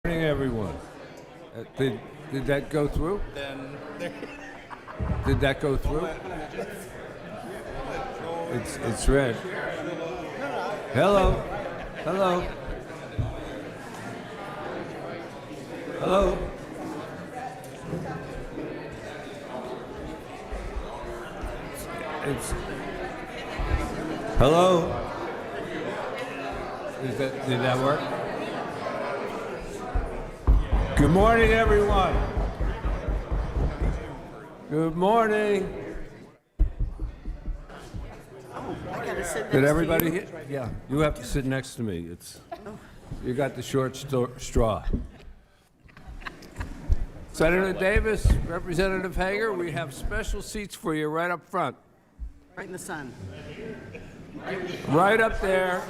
Morning, everyone. Did that go through? Did that go through? It's red. Hello. Hello. Hello. It's hello. Did that work? Good morning, everyone. Good morning. I gotta sit next Did to everybody you. hear? Yeah, you have to sit next to me. You got the short straw. Senator Davis, Representative Hager, we have special seats for you right up front. Right in the sun. Right up there.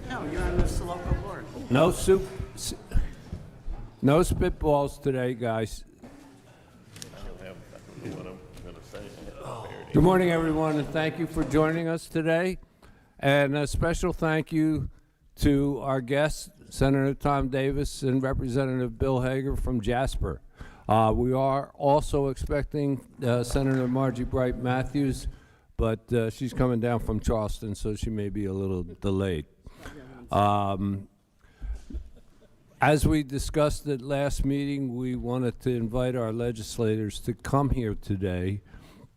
No, you're on the local board. No spitballs today, guys. Good morning, everyone, and thank you for joining us today. And a special thank you to our guests, Senator Tom Davis and Representative Bill Hager from Jasper. We are also expecting Senator Margie Bright Matthews, but she's coming down from Charleston, so she may be a little delayed. As we discussed at last meeting, we wanted to invite our legislators to come here today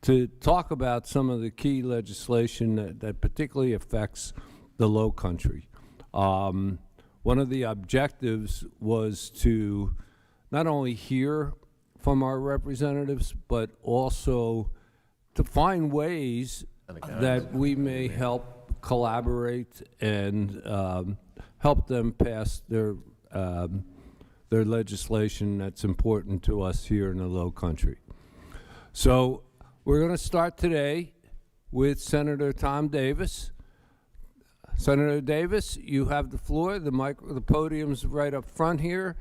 to talk about some of the key legislation that particularly affects the Lowcountry. One of the objectives was to not only hear from our representatives, but also to find ways that we may help collaborate and help them pass their legislation that's important to us here in the Lowcountry. So we're going to start today with Senator Tom Davis. Senator Davis, you have the floor. The podium's right up front here.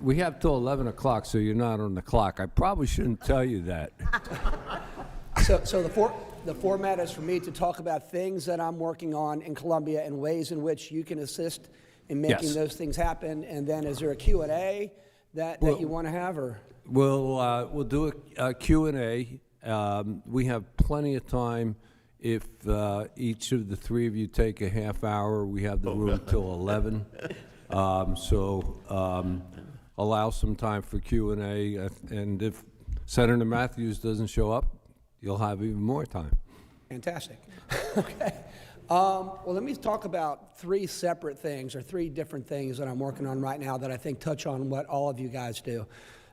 We have till 11 o'clock, so you're not on the clock. I probably shouldn't tell you that. So the format is for me to talk about things that I'm working on in Columbia and ways in which you can assist in making those things happen. And then is there a Q&A that you want to have? Or We'll do a Q&A. We have plenty of time. If each of the three of you take a half hour, we have the room till 11. Allow some time for Q&A. And if Senator Matthews doesn't show up, you'll have even more time. Fantastic. Okay. Well, let me talk about three separate things or three different things that I'm working on right now that I think touch on what all of you guys do.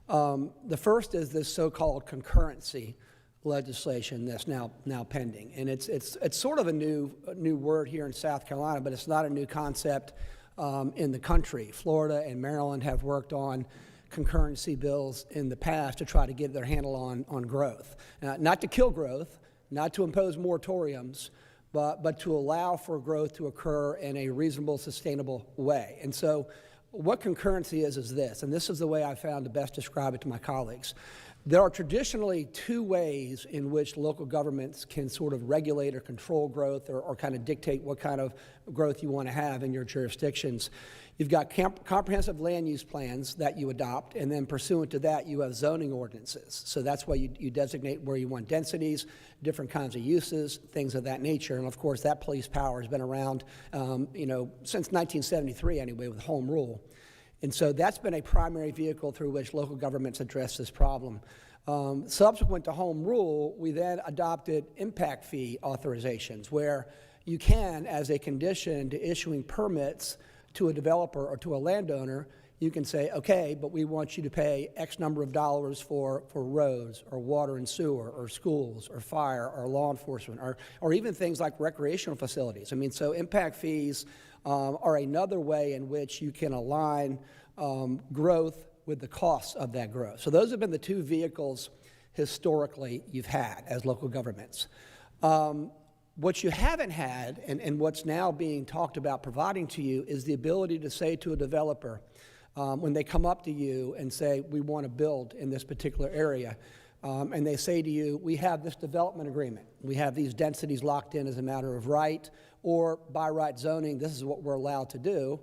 The first is this so-called concurrency legislation that's now pending, and it's sort of a new word here in South Carolina, but it's not a new concept in the country. Florida and Maryland have worked on concurrency bills in the past to try to get their handle on growth, not to kill growth, not to impose moratoriums, but to allow for growth to occur in a reasonable, sustainable way. And so what concurrency is this, and this is the way I found to best describe it to my colleagues. There are traditionally two ways in which local governments can sort of regulate or control growth or kind of dictate what kind of growth you want to have in your jurisdictions. You've got comprehensive land use plans that you adopt, and then pursuant to that, you have zoning ordinances. So that's why you designate where you want densities, different kinds of uses, things of that nature. And of course, that police power has been around, since 1973 anyway, with home rule. And so that's been a primary vehicle through which local governments address this problem. Subsequent to home rule, we then adopted impact fee authorizations, where you can, as a condition to issuing permits to a developer or to a landowner, you can say, okay, but we want you to pay X number of dollars for roads or water and sewer or schools or fire or law enforcement or even things like recreational facilities. I mean, so impact fees are another way in which you can align growth with the costs of that growth. So those have been the two vehicles historically you've had as local governments. What you haven't had, and what's now being talked about providing to you, is the ability to say to a developer, when they come up to you and say, we want to build in this particular area, and they say to you, we have this development agreement. We have these densities locked in as a matter of right, or by right zoning, this is what we're allowed to do.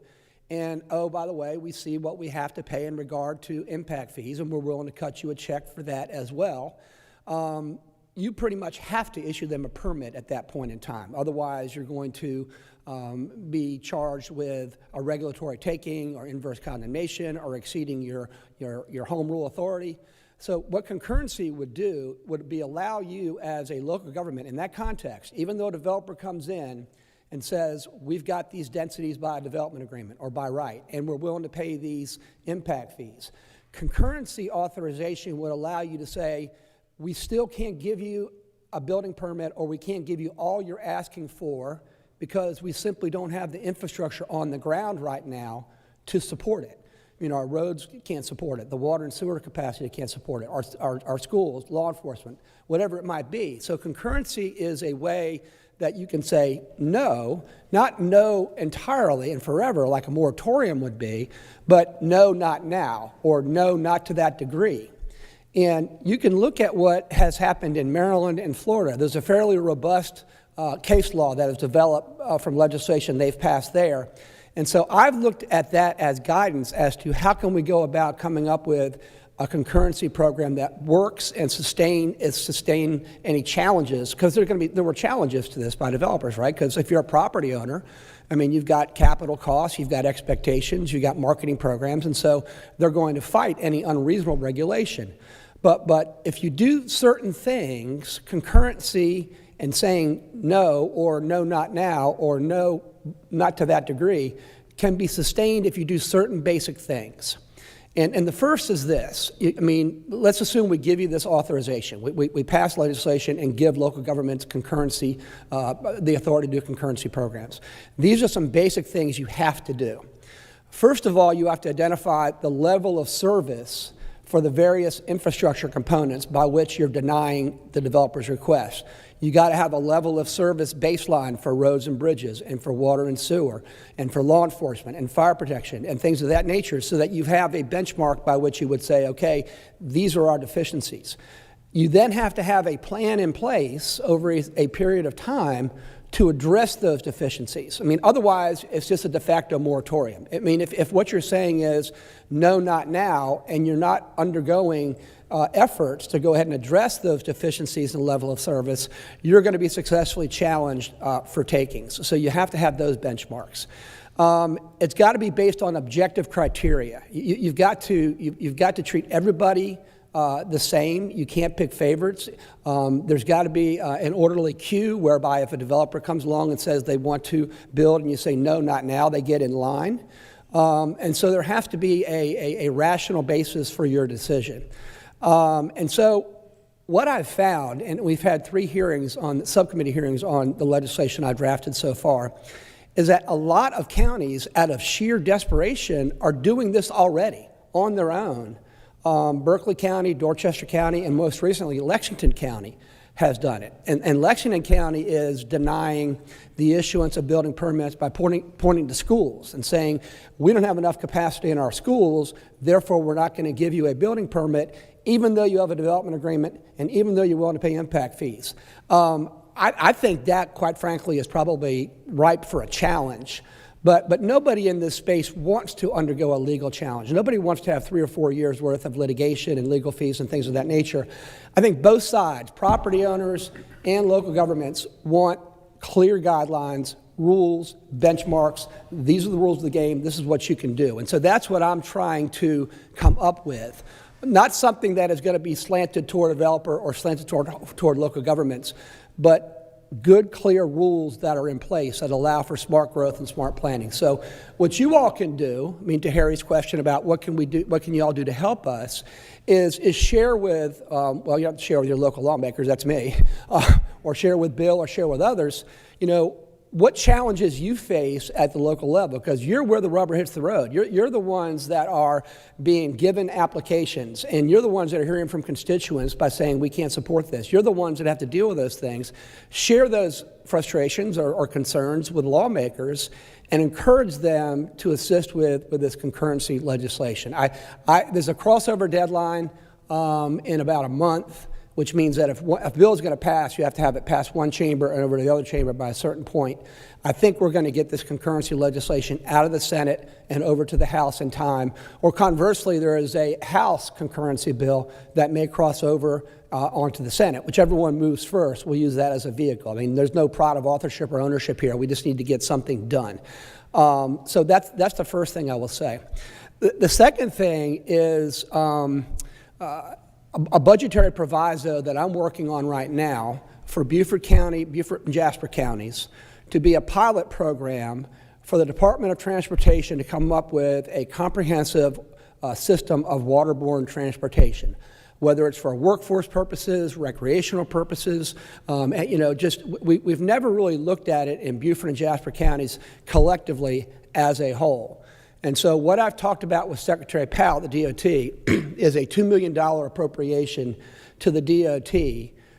And, oh, by the way, we see what we have to pay in regard to impact fees, and we're willing to cut you a check for that as well. You pretty much have to issue them a permit at that point in time. Otherwise, you're going to be charged with a regulatory taking or inverse condemnation or exceeding your home rule authority. So what concurrency would do would be allow you as a local government in that context, even though a developer comes in and says, we've got these densities by a development agreement or by right, and we're willing to pay these impact fees. Concurrency authorization would allow you to say, we still can't give you a building permit, or we can't give you all you're asking for because we simply don't have the infrastructure on the ground right now to support it. You know, our roads can't support it. The water and sewer capacity can't support it. Our schools, law enforcement, whatever it might be. So concurrency is a way that you can say no, not no entirely and forever like a moratorium would be, but no, not now, or no, not to that degree. And you can look at what has happened in Maryland and Florida. There's a fairly robust case law that has developed from legislation they've passed there. And so I've looked at that as guidance as to how can we go about coming up with a concurrency program that works and sustain any challenges, because there were challenges to this by developers, right? Because if you're a property owner, I mean, you've got capital costs, you've got expectations, you've got marketing programs, and so they're going to fight any unreasonable regulation. But if you do certain things, concurrency and saying no, or no, not now, or no, not to that degree, can be sustained if you do certain basic things. And the first is this. I mean, let's assume we give you this authorization. We pass legislation and give local governments concurrency, the authority to do concurrency programs. These are some basic things you have to do. First of all, you have to identify the level of service for the various infrastructure components by which you're denying the developer's request. You got to have a level of service baseline for roads and bridges, and for water and sewer, and for law enforcement and fire protection and things of that nature, so that you have a benchmark by which you would say, okay, these are our deficiencies. You then have to have a plan in place over a period of time to address those deficiencies. I mean, otherwise, it's just a de facto moratorium. I mean, if what you're saying is no, not now, and you're not undergoing efforts to go ahead and address those deficiencies in level of service, you're going to be successfully challenged for takings. So you have to have those benchmarks. It's got to be based on objective criteria. You've got to treat everybody the same. You can't pick favorites. There's got to be an orderly queue whereby if a developer comes along and says they want to build and you say no, not now, they get in line. And so there has to be a rational basis for your decision. And so what I've found, and we've had 3 hearings subcommittee hearings on the legislation I drafted so far, is that a lot of counties, out of sheer desperation, are doing this already on their own. Berkeley County, Dorchester County, and most recently Lexington County has done it. And Lexington County is denying the issuance of building permits by pointing to schools and saying, we don't have enough capacity in our schools, therefore we're not going to give you a building permit, even though you have a development agreement and even though you're willing to pay impact fees. I think that, quite frankly, is probably ripe for a challenge. But nobody in this space wants to undergo a legal challenge. Nobody wants to have 3 or 4 years worth of litigation and legal fees and things of that nature. I think both sides, property owners and local governments, want clear guidelines, rules, benchmarks. These are the rules of the game. This is what you can do. And so that's what I'm trying to come up with. Not something that is going to be slanted toward a developer or slanted toward local governments, but good, clear rules that are in place that allow for smart growth and smart planning. So what you all can do, I mean, to Harry's question about what can we do, what can you all do to help us, is share with, well, you have to share with your local lawmakers, that's me, or share with Bill or share with others, you know, what challenges you face at the local level, because you're where the rubber hits the road. You're the ones that are being given applications, and you're the ones that are hearing from constituents by saying we can't support this. You're the ones that have to deal with those things. Share those frustrations or concerns with lawmakers and encourage them to assist with this concurrency legislation. There's a crossover deadline in about a month. which means that if a bill is going to pass, you have to have it pass one chamber and over to the other chamber by a certain point. I think we're going to get this concurrency legislation out of the Senate and over to the House in time. Or conversely, there is a House concurrency bill that may cross over onto the Senate. Whichever one moves first, we'll use that as a vehicle. I mean, there's no pride of authorship or ownership here. We just need to get something done. So that's the first thing I will say. The second thing is a budgetary proviso that I'm working on right now for Beaufort County, Beaufort and Jasper counties to be a pilot program for the Department of Transportation to come up with a comprehensive system of waterborne transportation, whether it's for workforce purposes, recreational purposes. We've never really looked at it in Beaufort and Jasper counties collectively as a whole. And so what I've talked about with Secretary Powell at the DOT is a $2 million appropriation to the DOT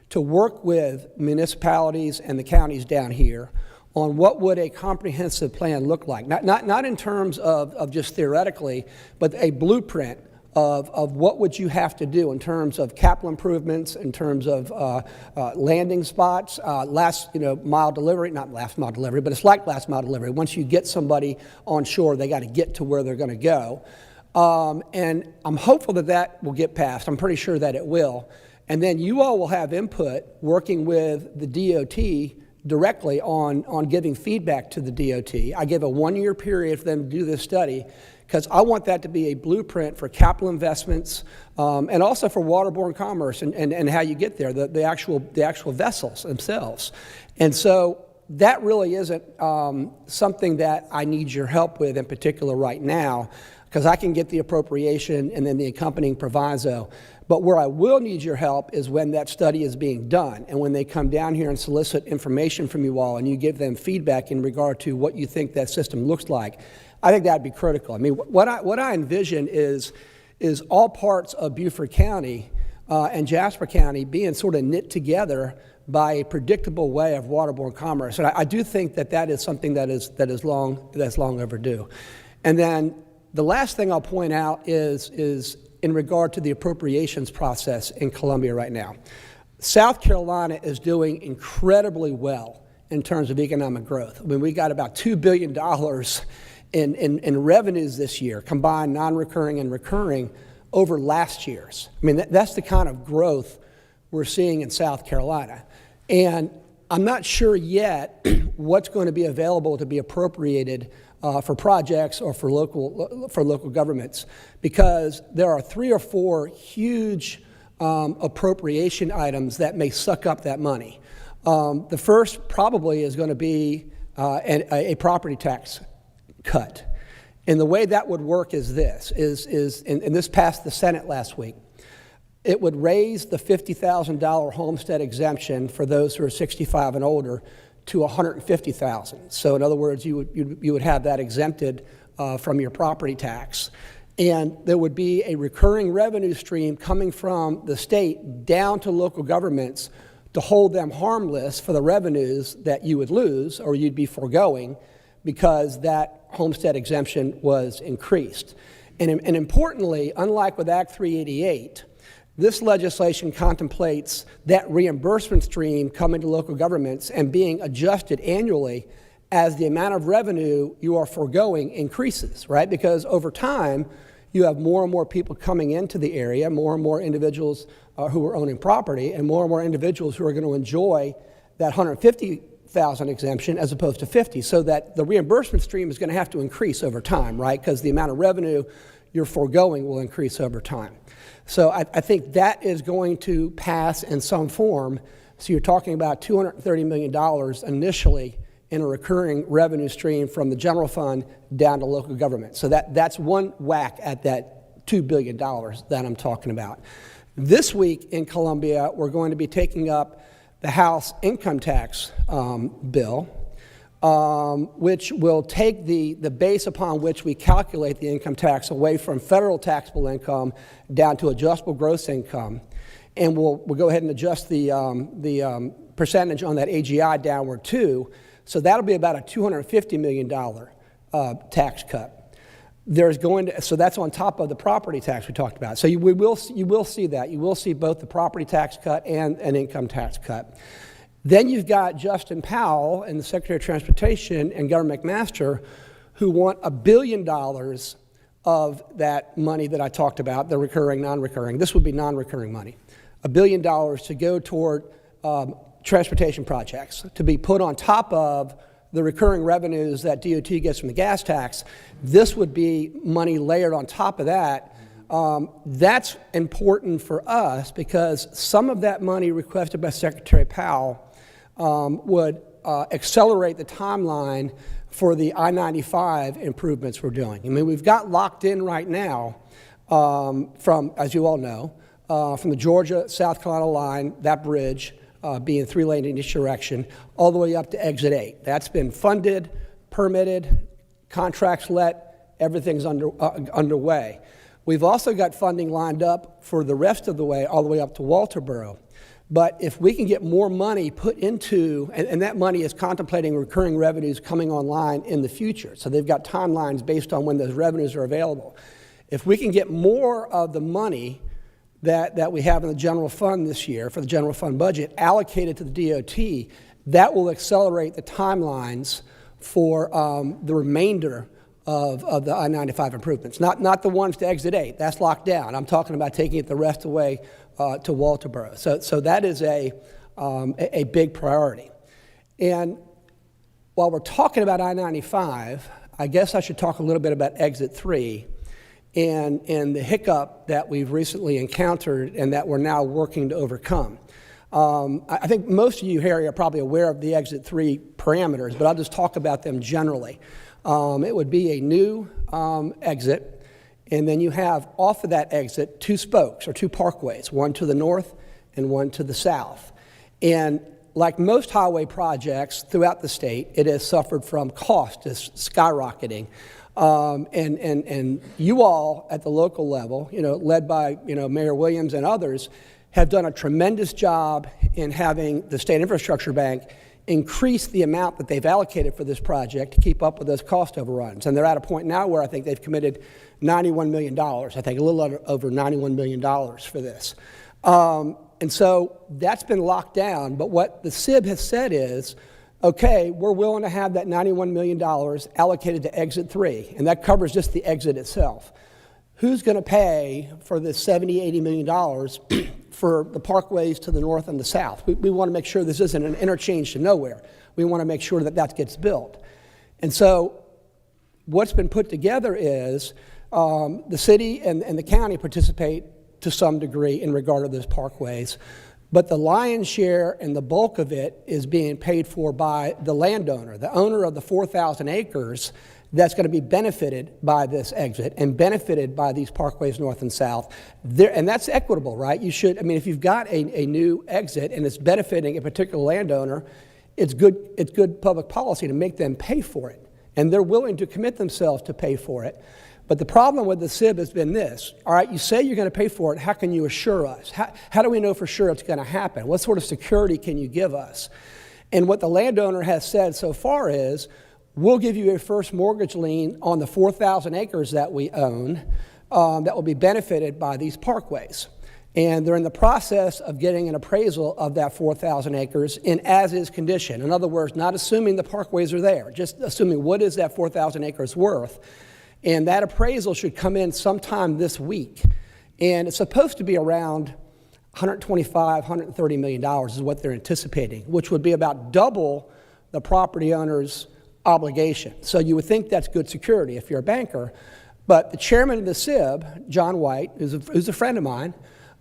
to work with municipalities and the counties down here on what would a comprehensive plan look like. Not in terms of just theoretically, but a blueprint of what would you have to do in terms of capital improvements, in terms of landing spots, mile delivery, not last mile delivery, but it's like last mile delivery. Once you get somebody on shore, they got to get to where they're going to go. And I'm hopeful that that will get passed. I'm pretty sure that it will. And then you all will have input working with the DOT directly on giving feedback to the DOT. I give a 1-year period for them to do this study, because I want that to be a blueprint for capital investments and also for waterborne commerce and how you get there, the actual vessels themselves. And so that really isn't something that I need your help with in particular right now, because I can get the appropriation and then the accompanying proviso. But where I will need your help is when that study is being done and when they come down here and solicit information from you all and you give them feedback in regard to what you think that system looks like. I think that'd be critical. I mean, what I envision is all parts of Beaufort County and Jasper County being sort of knit together by a predictable way of waterborne commerce. And I do think that is something that's long overdue. And then the last thing I'll point out is in regard to the appropriations process in Columbia right now. South Carolina is doing incredibly well in terms of economic growth. I mean, we got about $2 billion in revenues this year, combined non-recurring and recurring, over last year's. I mean, that's the kind of growth we're seeing in South Carolina. And I'm not sure yet what's going to be available to be appropriated for projects or for local governments, because there are 3 or 4 huge appropriation items that may suck up that money. The first probably is going to be a property tax cut. And the way that would work is this, and this passed the Senate last week. It would raise the $50,000 homestead exemption for those who are 65 and older to $150,000. So in other words, you would have that exempted from your property tax. And there would be a recurring revenue stream coming from the state down to local governments to hold them harmless for the revenues that you would lose or you'd be foregoing because that homestead exemption was increased. And importantly, unlike with Act 388, this legislation contemplates that reimbursement stream coming to local governments and being adjusted annually as the amount of revenue you are foregoing increases, right? Because over time, you have more and more people coming into the area, more and more individuals who are owning property, and more individuals who are going to enjoy that $150,000 exemption as opposed to $50,000, so that the reimbursement stream is going to have to increase over time, right? Because the amount of revenue you're foregoing will increase over time. So I think that is going to pass in some form. So you're talking about $230 million initially in a recurring revenue stream from the general fund down to local government. So that's one whack at that $2 billion that I'm talking about. This week in Columbia, we're going to be taking up the House income tax bill, which will take the base upon which we calculate the income tax away from federal taxable income down to adjustable gross income. And we'll go ahead and adjust the percentage on that AGI downward too. So that'll be about a $250 million tax cut. there's going to, so that's on top of the property tax we talked about. So you will see that. You will see both the property tax cut and an income tax cut. Then you've got Justin Powell and the Secretary of Transportation and Governor McMaster who want $1 billion of that money that I talked about, the recurring, non-recurring. This would be non-recurring money. $1 billion to go toward transportation projects, to be put on top of the recurring revenues that DOT gets from the gas tax. This would be money layered on top of that. That's important for us because some of that money requested by Secretary Powell would accelerate the timeline for the I-95 improvements we're doing. I mean, we've got locked in right now from, as you all know, from the Georgia-South Carolina line, that bridge being 3-lane in each direction, all the way up to Exit 8. That's been funded, permitted, contracts let, everything's underway. We've also got funding lined up for the rest of the way, all the way up to Walterboro. But if we can get more money put into, and that money is contemplating recurring revenues coming online in the future. So they've got timelines based on when those revenues are available. If we can get more of the money that we have in the general fund this year, for the general fund budget, allocated to the DOT, that will accelerate the timelines for the remainder of the I-95 improvements. Not the ones to Exit 8, that's locked down. I'm talking about taking it the rest of the way to Walterboro. So that is a big priority. And while we're talking about I-95, I guess I should talk a little bit about Exit 3 and the hiccup that we've recently encountered and that we're now working to overcome. I think most of you here are probably aware of the Exit 3 parameters, but I'll just talk about them generally. It would be a new exit, and then you have off of that exit 2 spokes or 2 parkways, one to the north and one to the south. And like most highway projects throughout the state, it has suffered from cost just skyrocketing. And you all at the local level, led by, Mayor Williams and others, have done a tremendous job in having the State Infrastructure Bank increase the amount that they've allocated for this project to keep up with those cost overruns. And they're at a point now where I think they've committed $91 million, I think a little over $91 million for this. And so that's been locked down, but what the SIB has said is, okay, we're willing to have that $91 million allocated to Exit 3, and that covers just the exit itself. Who's going to pay for this $70, $80 million for the parkways to the north and the south? We want to make sure this isn't an interchange to nowhere. We want to make sure that that gets built. And so what's been put together is the city and the county participate to some degree in regard to those parkways, but the lion's share and the bulk of it is being paid for by the landowner, the owner of the 4,000 acres that's going to be benefited by this exit and benefited by these parkways north and south. And that's equitable, right? If you've got a new exit and it's benefiting a particular landowner, it's good public policy to make them pay for it. And they're willing to commit themselves to pay for it. But the problem with the SIB has been this. All right, you say you're going to pay for it. How can you assure us? How do we know for sure it's going to happen? What sort of security can you give us? And what the landowner has said so far is, we'll give you a first mortgage lien on the 4,000 acres that we own that will be benefited by these parkways. And they're in the process of getting an appraisal of that 4,000 acres in as-is condition. In other words, not assuming the parkways are there, just assuming what is that 4,000 acres worth. And that appraisal should come in sometime this week. And it's supposed to be around $125, $130 million is what they're anticipating, which would be about double the property owner's obligation. So you would think that's good security if you're a banker. But the chairman of the SIB, John White, who's a friend of mine,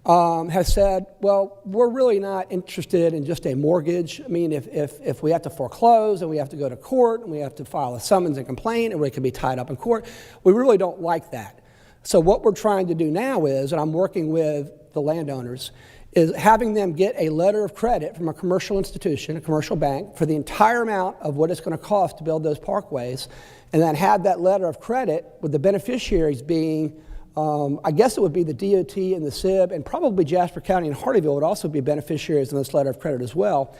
has said, well, we're really not interested in just a mortgage. I mean, if we have to foreclose and we have to go to court and we have to file a summons and complaint and we can be tied up in court, we really don't like that. So what we're trying to do now is, and I'm working with the landowners, is having them get a letter of credit from a commercial institution, a commercial bank, for the entire amount of what it's going to cost to build those parkways, and then have that letter of credit with the beneficiaries being I guess it would be the DOT and the SIB, and probably Jasper County and Hardeeville would also be beneficiaries in this letter of credit as well,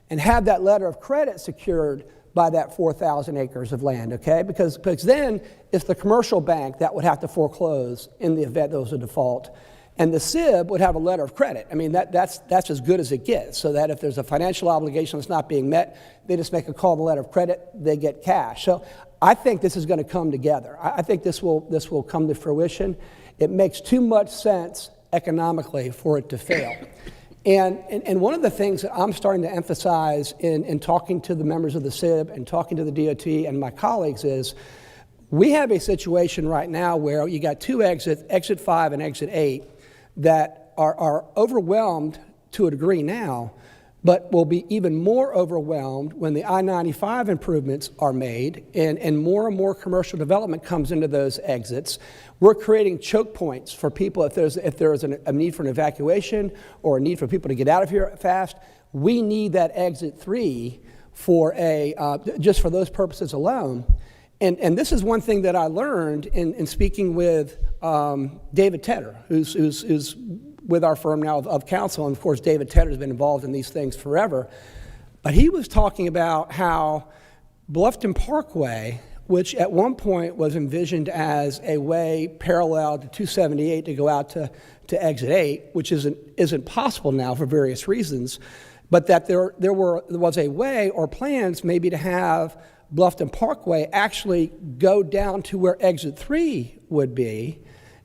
and have that letter of credit secured by that 4,000 acres of land, okay? Because then it's the commercial bank that would have to foreclose in the event there was a default. And the SIB would have a letter of credit. I mean, that's as good as it gets, so that if there's a financial obligation that's not being met, they just make a call on the letter of credit, they get cash. So I think this is going to come together. I think this will come to fruition. It makes too much sense economically for it to fail. And one of the things that I'm starting to emphasize in talking to the members of the SIB and talking to the DOT and my colleagues is we have a situation right now where you got two exits, exit 5 and exit 8, that are overwhelmed to a degree now, but will be even more overwhelmed when the I-95 improvements are made and more commercial development comes into those exits. We're creating choke points for people if there's a need for an evacuation or a need for people to get out of here fast. We need that exit 3 for just for those purposes alone. And this is one thing that I learned in speaking with David Tedder, who's with our firm now of counsel, and of course David Tedder has been involved in these things forever. But he was talking about how Bluffton Parkway, which at one point was envisioned as a way parallel to 278 to go out to exit 8, which isn't possible now for various reasons, but that there was a way or plans maybe to have Bluffton Parkway actually go down to where exit 3 would be,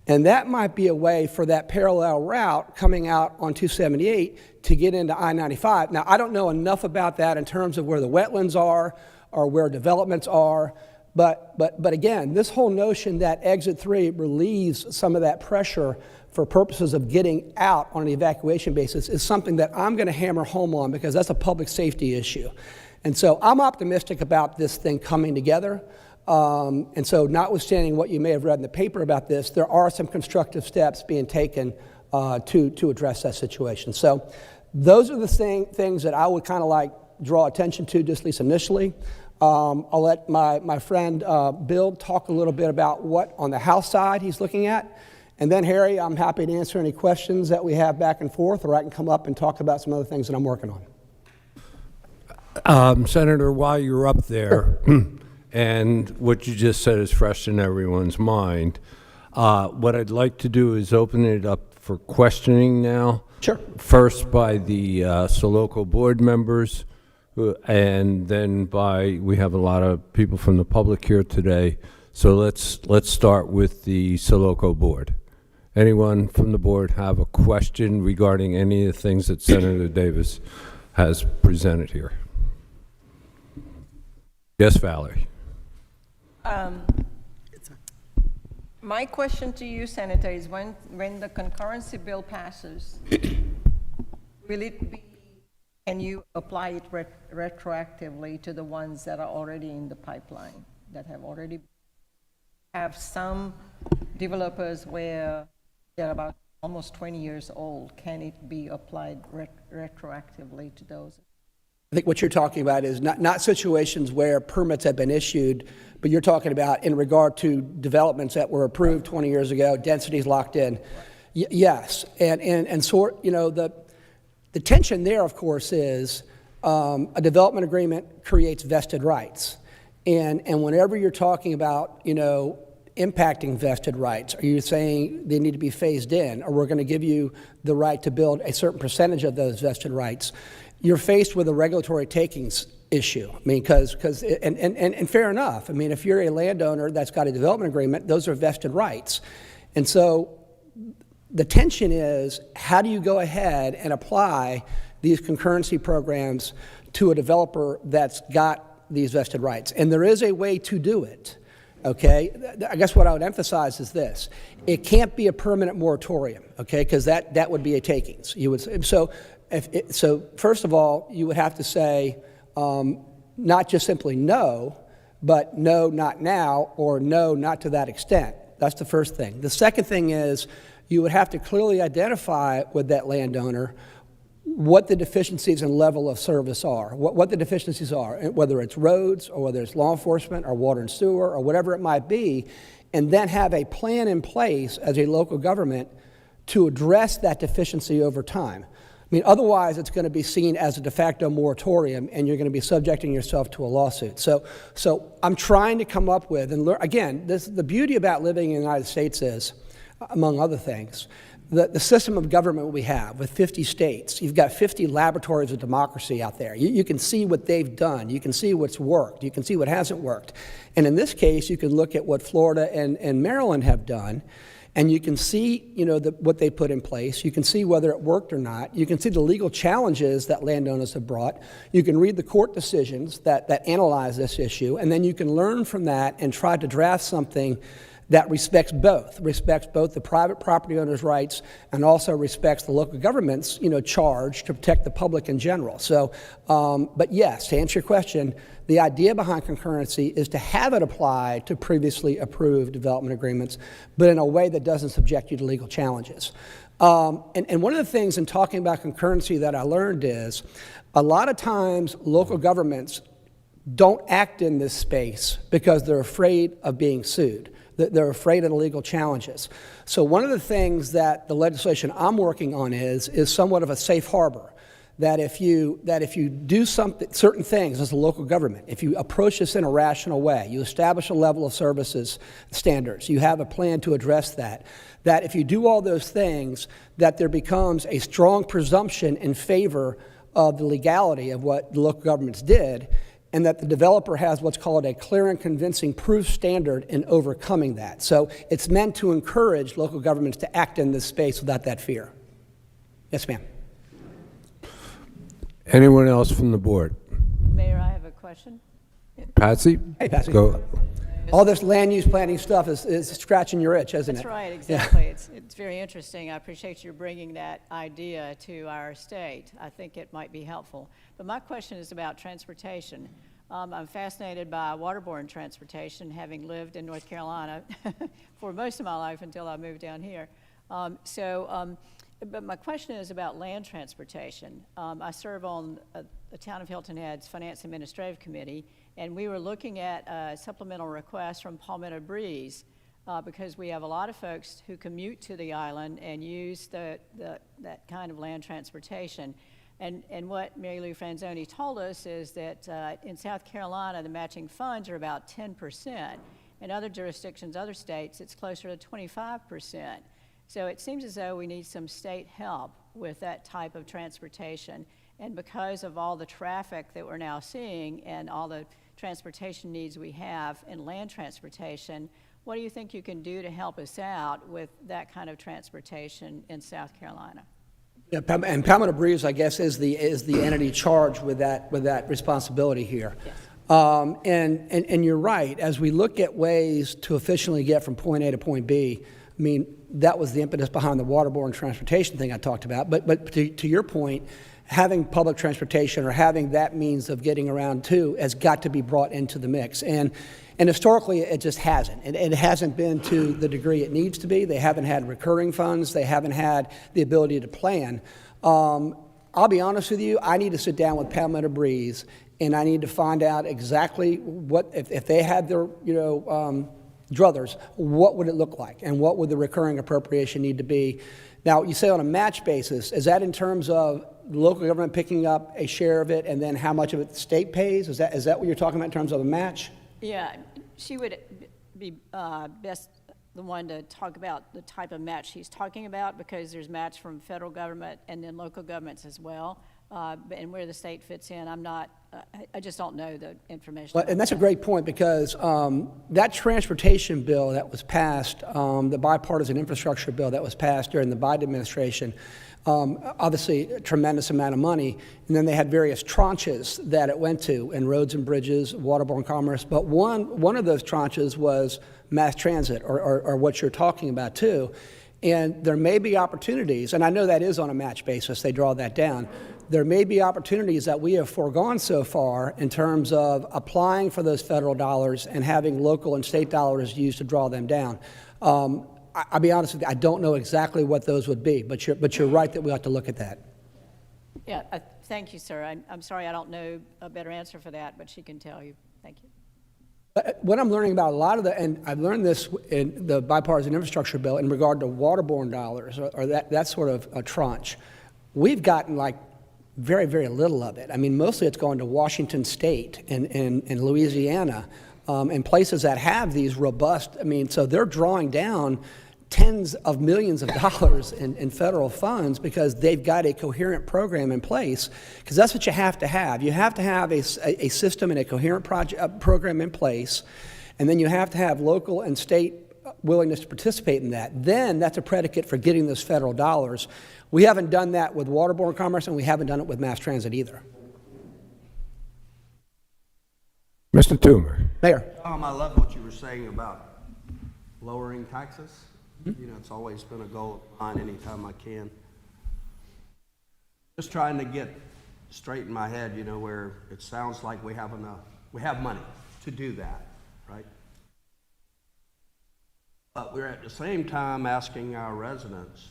and that might be a way for that parallel route coming out on 278 to get into I-95. Now, I don't know enough about that in terms of where the wetlands are or where developments are, but again, this whole notion that exit 3 relieves some of that pressure for purposes of getting out on an evacuation basis is something that I'm going to hammer home on because that's a public safety issue. And so I'm optimistic about this thing coming together. And so notwithstanding what you may have read in the paper about this, there are some constructive steps being taken to address that situation. So those are the things that I would kind of like draw attention to, just at least initially. I'll let my friend Bill talk a little bit about what on the House side he's looking at. And then, Harry, I'm happy to answer any questions that we have back and forth, or I can come up and talk about some other things that I'm working on. Senator, while you're up there, and what you just said is fresh in everyone's mind, what I'd like to do is open it up for questioning now. Sure. First by the Soloco board members, and then we have a lot of people from the public here today. So let's start with the Soloco board. Anyone from the board have a question regarding any of the things that Senator Davis has presented here? Yes, Valerie. My question to you, Senator, is when the concurrency bill passes, will it be, can you apply it retroactively to the ones that are already in the pipeline, that have some developers where they're about almost 20 years old? Can it be applied retroactively to those? I think what you're talking about is not situations where permits have been issued, but you're talking about in regard to developments that were approved 20 years ago, densities locked in. Yes, and sort, you know, the tension there, of course, is a development agreement creates vested rights, and whenever you're talking about, you know, impacting vested rights, are you saying they need to be phased in, or we're going to give you the right to build a certain percentage of those vested rights? You're faced with a regulatory takings issue. I mean, because fair enough. I mean, if you're a landowner that's got a development agreement, those are vested rights. And so the tension is, how do you go ahead and apply these concurrency programs to a developer that's got these vested rights? And there is a way to do it. Okay, I guess what I would emphasize is this: it can't be a permanent moratorium. Okay, because that would be a takings. You would so. So first of all, you would have to say not just simply no, but no, not now, or no, not to that extent. That's the first thing. The second thing is you would have to clearly identify with that landowner what the deficiencies and level of service are, what the deficiencies are, whether it's roads or whether it's law enforcement or water and sewer or whatever it might be, and then have a plan in place as a local government to address that deficiency over time. I mean, otherwise, it's going to be seen as a de facto moratorium, and you're going to be subjecting yourself to a lawsuit. So I'm trying to come up with, and again, the beauty about living in the United States is, among other things, the system of government we have with 50 states. You've got 50 laboratories of democracy out there. You can see what they've done. You can see what's worked. You can see what hasn't worked. And in this case, you can look at what Florida and Maryland have done, and you can see, what they put in place. You can see whether it worked or not. You can see the legal challenges that landowners have brought. You can read the court decisions that analyze this issue, and then you can learn from that and try to draft something that respects both the private property owner's rights and also respects the local government's, charge to protect the public in general. So, but yes, to answer your question, the idea behind concurrency is to have it apply to previously approved development agreements, but in a way that doesn't subject you to legal challenges. And one of the things in talking about concurrency that I learned is a lot of times local governments don't act in this space because they're afraid of being sued. They're afraid of the legal challenges. So one of the things that the legislation I'm working on is somewhat of a safe harbor. That if you do certain things as a local government, if you approach this in a rational way, you establish a level of services standards, you have a plan to address that if you do all those things, that there becomes a strong presumption in favor of the legality of what the local governments did, and that the developer has what's called a clear and convincing proof standard in overcoming that. So it's meant to encourage local governments to act in this space without that fear. Yes, ma'am. Anyone else from the board? Mayor, I have a question. Patsy? Hey, Patsy. Go. All this land use planning stuff is scratching your itch, isn't it? That's right, exactly. It's very interesting. I appreciate you bringing that idea to our state. I think it might be helpful. But my question is about transportation. I'm fascinated by waterborne transportation, having lived in North Carolina for most of my life until I moved down here. But my question is about land transportation. I serve on the Town of Hilton Head's Finance Administrative Committee, and we were looking at a supplemental request from Palmetto Breeze because we have a lot of folks who commute to the island and use that kind of land transportation. And what Mary Lou Franzoni told us is that in South Carolina, the matching funds are about 10%. In other jurisdictions, other states, it's closer to 25%. So it seems as though we need some state help with that type of transportation. And because of all the traffic that we're now seeing and all the transportation needs we have in land transportation, what do you think you can do to help us out with that kind of transportation in South Carolina? Yeah, and Palmetto Breeze, I guess, is the entity charged with that responsibility here. Yes. And you're right. As we look at ways to efficiently get from point A to point B, I mean, that was the impetus behind the waterborne transportation thing I talked about. But to your point, having public transportation or having that means of getting around too has got to be brought into the mix. And historically, it just hasn't. It hasn't been to the degree it needs to be. They haven't had recurring funds. They haven't had the ability to plan. I'll be honest with you, I need to sit down with Palmetto Breeze, and I need to find out exactly what, if they had their, druthers, what would it look like, and what would the recurring appropriation need to be? Now, you say on a match basis, is that in terms of the local government picking up a share of it, and then how much of it the state pays? Is that what you're talking about in terms of a match? Yeah, she would be best the one to talk about the type of match she's talking about, because there's match from federal government and then local governments as well. And where the state fits in, I just don't know the information. Well, and that's a great point, because that transportation bill that was passed, the bipartisan infrastructure bill that was passed during the Biden administration, obviously a tremendous amount of money, and then they had various tranches that it went to in roads and bridges, waterborne commerce, but one of those tranches was mass transit, or what you're talking about too. And there may be opportunities, and I know that is on a match basis, they draw that down. There may be opportunities that we have foregone so far in terms of applying for those federal dollars and having local and state dollars used to draw them down. I'll be honest with you, I don't know exactly what those would be, but you're right that we ought to look at that. Yeah, thank you, sir. I'm sorry I don't know a better answer for that, but she can tell you. Thank you. What I'm learning about a lot of and I've learned this in the bipartisan infrastructure bill in regard to waterborne dollars, or that sort of a tranche. we've gotten like very, very little of it. I mean, mostly it's going to Washington State and Louisiana, and places that have these robust, I mean, so they're drawing down tens of millions of dollars in federal funds because they've got a coherent program in place, because that's what you have to have. You have to have a system and a coherent program in place, and then you have to have local and state willingness to participate in that. Then that's a predicate for getting those federal dollars. We haven't done that with waterborne commerce, and we haven't done it with mass transit either. Mr. Toomer. Mayor. Tom, I love what you were saying about lowering taxes. You know, it's always been a goal of mine anytime I can. Just trying to get straight in my head, you know, where it sounds like we have money to do that, right? But we're at the same time asking our residents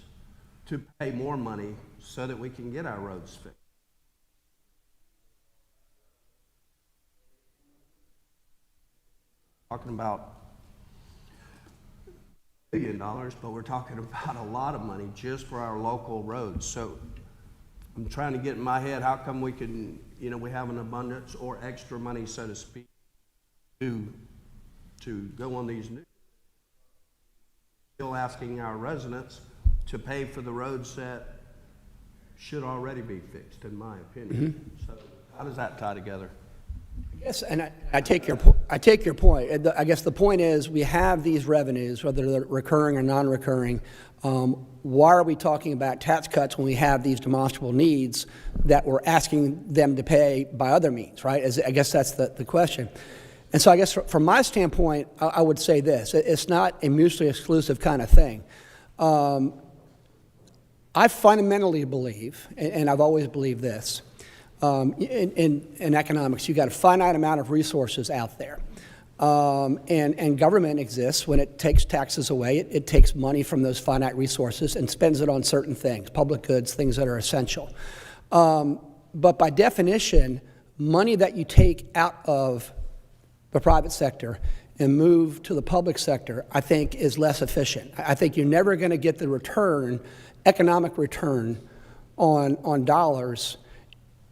to pay more money so that we can get our roads fixed. Talking about $1 billion, but we're talking about a lot of money just for our local roads. So I'm trying to get in my head, how come we can, you know, we have an abundance or extra money, so to speak, to go on these new, still asking our residents to pay for the roads that should already be fixed, in my opinion. So how does that tie together? Yes, and I take your point. I guess the point is we have these revenues, whether they're recurring or non-recurring. Why are we talking about tax cuts when we have these demonstrable needs that we're asking them to pay by other means, right? I guess that's the question. And so I guess from my standpoint, I would say this. It's not a mutually exclusive kind of thing. I fundamentally believe, and I've always believed this, in economics, you've got a finite amount of resources out there. And government exists when it takes taxes away. It takes money from those finite resources and spends it on certain things, public goods, things that are essential. But by definition, money that you take out of the private sector and move to the public sector, I think is less efficient. I think you're never going to get the return, economic return on dollars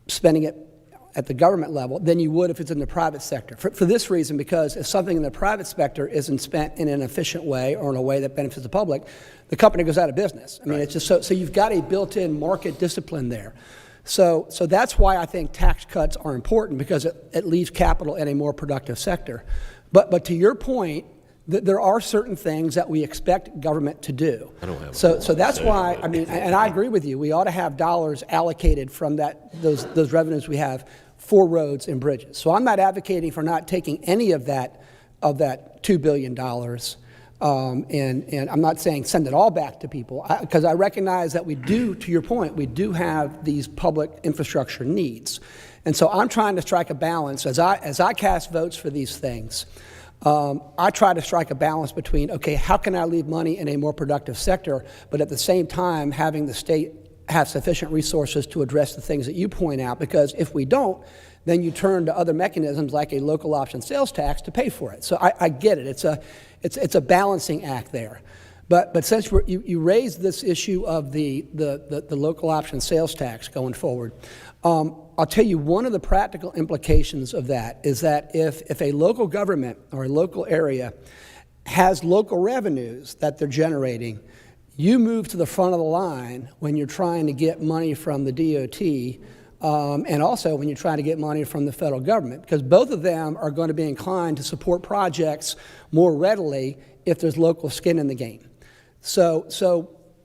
spending it at the government level than you would if it's in the private sector. For this reason, because if something in the private sector isn't spent in an efficient way or in a way that benefits the public, the company goes out of business. I mean, it's just so you've got a built-in market discipline there. So that's why I think tax cuts are important, because it leaves capital in a more productive sector. But to your point, there are certain things that we expect government to do. So that's why, I mean, and I agree with you, we ought to have dollars allocated from those revenues we have for roads and bridges. So I'm not advocating for not taking any of that $2 billion, and I'm not saying send it all back to people, because I recognize that we do, to your point, we do have these public infrastructure needs. And so I'm trying to strike a balance as I cast votes for these things. I try to strike a balance between, okay, how can I leave money in a more productive sector, but at the same time having the state have sufficient resources to address the things that you point out, because if we don't, then you turn to other mechanisms like a local option sales tax to pay for it. So I get it. It's a balancing act there. But since you raised this issue of the local option sales tax going forward, I'll tell you one of the practical implications of that is that if a local government or a local area has local revenues that they're generating, you move to the front of the line when you're trying to get money from the DOT, and also when you're trying to get money from the federal government, because both of them are going to be inclined to support projects more readily if there's local skin in the game. So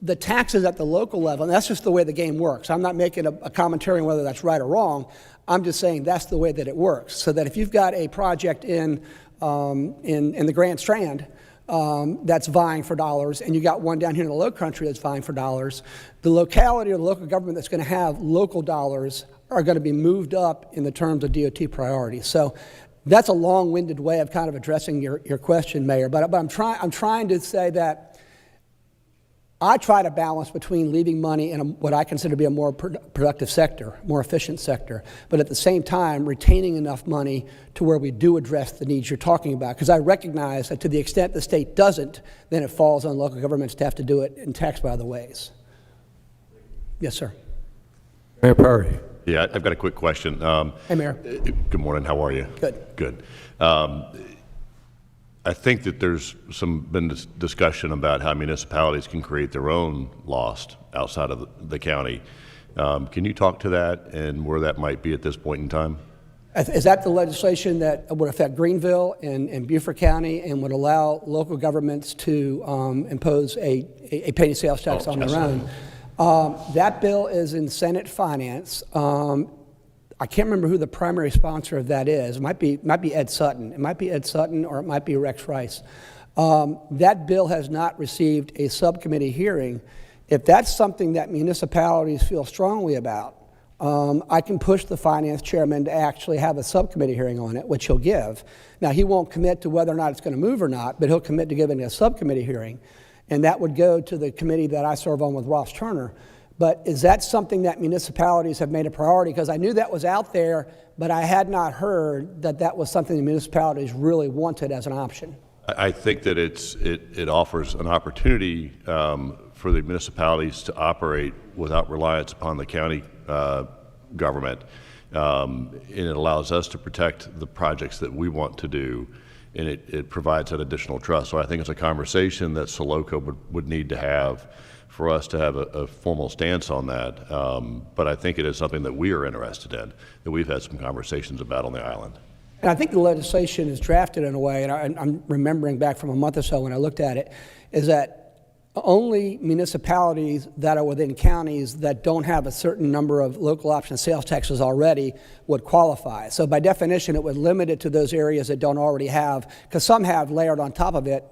the taxes at the local level, and that's just the way the game works. I'm not making a commentary on whether that's right or wrong. I'm just saying that's the way that it works. So that if you've got a project in the Grand Strand that's vying for dollars, and you got one down here in the Lowcountry that's vying for dollars, the locality or the local government that's going to have local dollars are going to be moved up in the terms of DOT priorities. So that's a long-winded way of kind of addressing your question, Mayor. But I'm trying to say that I try to balance between leaving money in what I consider to be a more productive sector, more efficient sector, but at the same time retaining enough money to where we do address the needs you're talking about. Because I recognize that to the extent the state doesn't, then it falls on local governments to have to do it in tax by other ways. Yes, sir. Mayor Perry. Yeah, I've got a quick question. Hey, Mayor. Good morning, how are you? Good. Good. I think that there's been discussion about how municipalities can create their own lost outside of the county. Can you talk to that and where that might be at this point in time? Is that the legislation that would affect Greenville and Beaufort County and would allow local governments to impose a penny sales tax on their own? That bill is in Senate Finance. I can't remember who the primary sponsor of that is. It might be Ed Sutton. It might be Ed Sutton or it might be Rex Rice. That bill has not received a subcommittee hearing. If that's something that municipalities feel strongly about, I can push the finance chairman to actually have a subcommittee hearing on it, which he'll give. Now, he won't commit to whether or not it's going to move or not, but he'll commit to giving a subcommittee hearing, and that would go to the committee that I serve on with Ross Turner. But is that something that municipalities have made a priority? Because I knew that was out there, but I had not heard that that was something the municipalities really wanted as an option. I think that it offers an opportunity for the municipalities to operate without reliance upon the county government, and it allows us to protect the projects that we want to do, and it provides that additional trust. So I think it's a conversation that Soloco would need to have for us to have a formal stance on that. But I think it is something that we are interested in, that we've had some conversations about on the island. And I think the legislation is drafted in a way, and I'm remembering back from a month or so when I looked at it, is that only municipalities that are within counties that don't have a certain number of local option sales taxes already would qualify. So by definition, it would limit it to those areas that don't already have, because some have layered on top of it,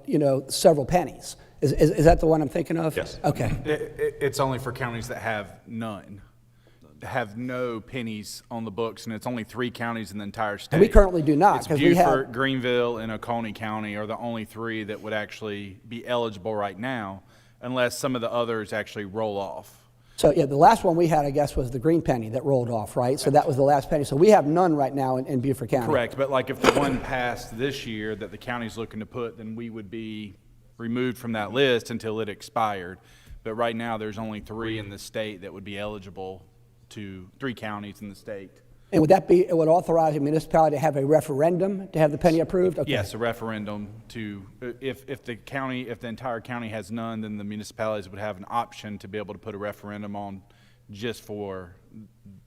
several pennies. Is that the one I'm thinking of? Yes. Okay. It's only for counties that have none, have no pennies on the books, and it's only 3 counties in the entire state. And we currently do not, It's because we have. Beaufort, Greenville, and Oconee County are the only 3 that would actually be eligible right now, unless some of the others actually roll off. So, yeah, the last one we had, I guess, was the green penny that rolled off, right? So that was the last penny. So we have none right now in Beaufort County. Correct, but like if the one passed this year that the county's looking to put, then we would be removed from that list until it expired. But right now, there's only 3 in the state that would be eligible to 3 counties in the state. And would that be, it would authorize a municipality to have a referendum to have the penny approved? Okay. Yes, a referendum to, if the entire county has none, then the municipalities would have an option to be able to put a referendum on just for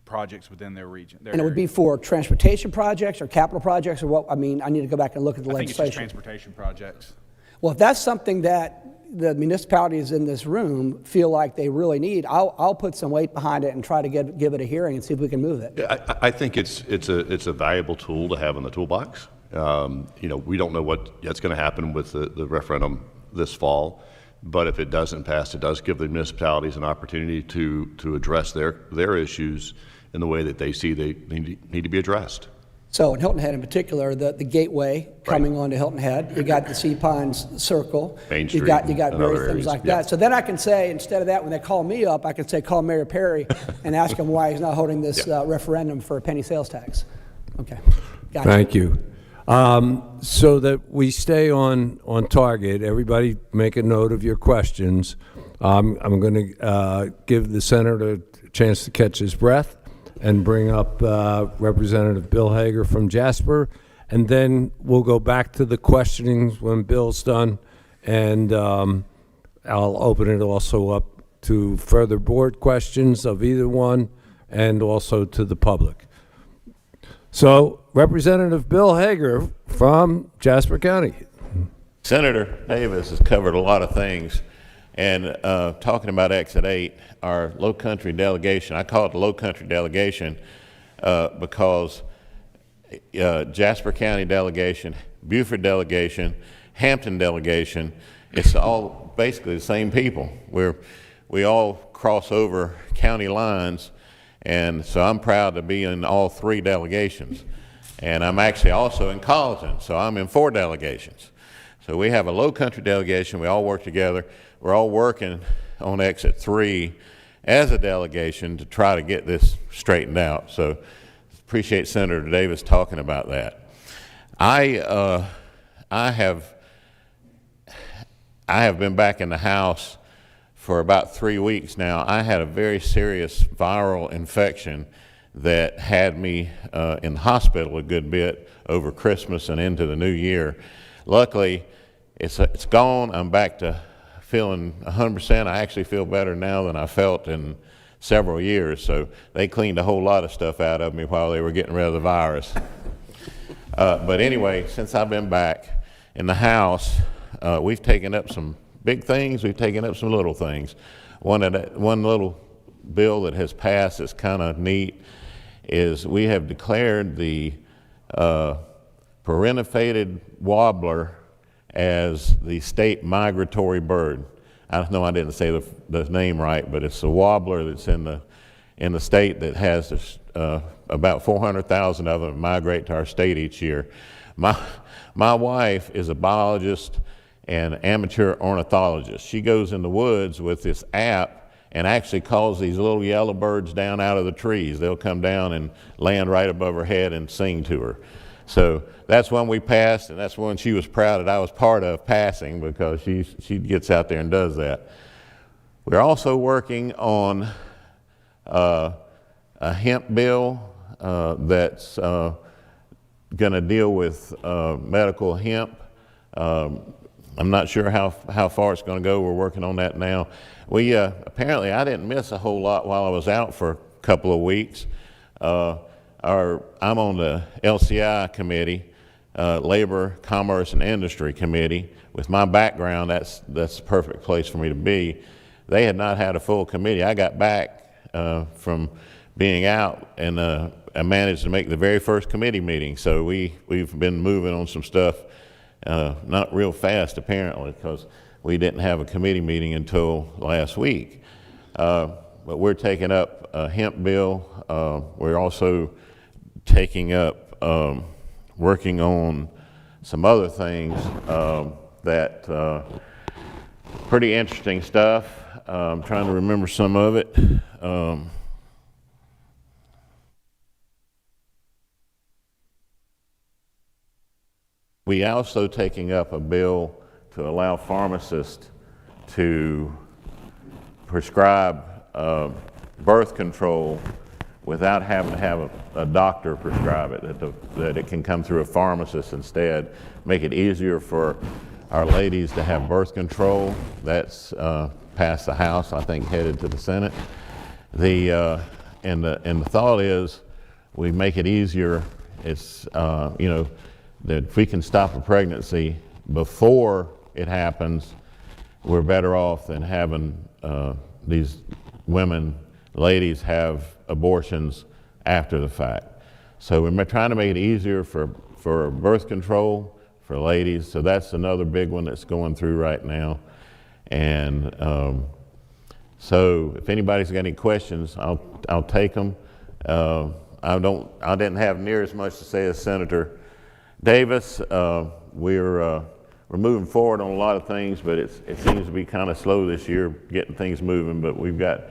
projects within their region. And it would be for transportation projects or capital projects or what? I mean, I need to go back and look at the I think it's legislation. just transportation projects. Well, if that's something that the municipalities in this room feel like they really need, I'll put some weight behind it and try to give it a hearing and see if we can move it. I think it's a valuable tool to have in the toolbox. We don't know what's going to happen with the referendum this fall, but if it doesn't pass, it does give the municipalities an opportunity to address their issues in the way that they see they need to be addressed. So in Hilton Head in particular, the gateway coming onto Hilton Head, you got the Sea Pines Circle. Main Street You got and various other things areas, like yeah. that. So then I can say, instead of that, when they call me up, I can say, call Mayor Perry and ask him why he's not holding this referendum for a penny sales tax. Okay, gotcha. Thank you. So that we stay on target, everybody make a note of your questions. I'm going to give the senator a chance to catch his breath and bring up Representative Bill Hager from Jasper, and then we'll go back to the questionings when Bill's done, and I'll open it also up to further board questions of either one and also to the public. So, Representative Bill Hager from Jasper County. Senator Davis has covered a lot of things, and talking about Exit 8, our Lowcountry delegation, I call it the Lowcountry delegation because Jasper County delegation, Beaufort delegation, Hampton delegation, it's all basically the same people. We all cross over county lines, and so I'm proud to be in all 3 delegations. And I'm actually also in Colleton, so I'm in 4 delegations. So we have a Lowcountry delegation, we all work together. We're all working on Exit 3 as a delegation to try to get this straightened out. So appreciate Senator Davis talking about that. I have been back in the House for about 3 weeks now. I had a very serious viral infection that had me in the hospital a good bit over Christmas and into the new year. Luckily, it's gone. I'm back to feeling 100%. I actually feel better now than I felt in several years. So they cleaned a whole lot of stuff out of me while they were getting rid of the virus. But anyway, since I've been back in the house, we've taken up some big things. We've taken up some little things. One little bill that has passed that's kind of neat is we have declared the perenifated warbler as the state migratory bird. I know I didn't say the name right, but it's a warbler that's in the state that has about 400,000 of them migrate to our state each year. My wife is a biologist and amateur ornithologist. She goes in the woods with this app and actually calls these little yellow birds down out of the trees. They'll come down and land right above her head and sing to her. So that's one we passed, and that's one she was proud that I was part of passing, because she gets out there and does that. We're also working on a hemp bill that's going to deal with medical hemp. I'm not sure how far it's going to go. We're working on that now. We apparently I didn't miss a whole lot while I was out for a couple of weeks. I'm on the LCI committee, Labor, Commerce, and Industry Committee. With my background, that's the perfect place for me to be. They had not had a full committee. I got back from being out, and I managed to make the very first committee meeting. So we've been moving on some stuff, not real fast apparently, because we didn't have a committee meeting until last week. But we're taking up a hemp bill. We're also taking up, working on some other things that pretty interesting stuff. I'm trying to remember some of it. We also taking up a bill to allow pharmacists to prescribe birth control without having to have a doctor prescribe it, that it can come through a pharmacist instead, make it easier for our ladies to have birth control. That's passed the House, I think headed to the Senate. And the thought is we make it easier. It's, that if we can stop a pregnancy before it happens, we're better off than having these ladies have abortions after the fact. So we're trying to make it easier for birth control for ladies. So that's another big one that's going through right now. And so if anybody's got any questions, I'll take them. I didn't have near as much to say as Senator Davis. We're moving forward on a lot of things, but it seems to be kind of slow this year getting things moving, but we've got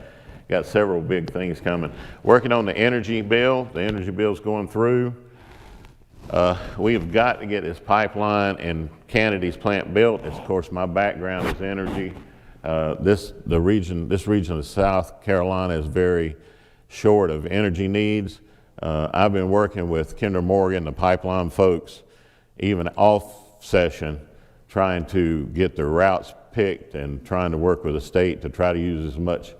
several big things coming. Working on the energy bill. The energy bill's going through. We have got to get this pipeline and Kennedy's plant built. Of course, my background is energy. This region of South Carolina is very short of energy needs. I've been working with Kinder Morgan, the pipeline folks, even off session, trying to get the routes picked and trying to work with the state to try to use as much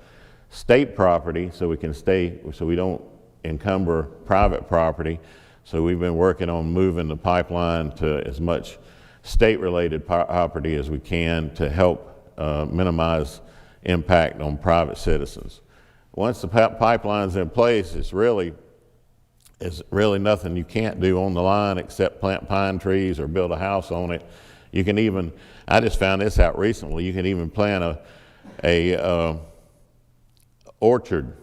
state property so we don't encumber private property. So we've been working on moving the pipeline to as much state-related property as we can to help minimize impact on private citizens. Once the pipeline's in place, it's really nothing you can't do on the line except plant pine trees or build a house on it. You can even, I just found this out recently, you can even plant a orchard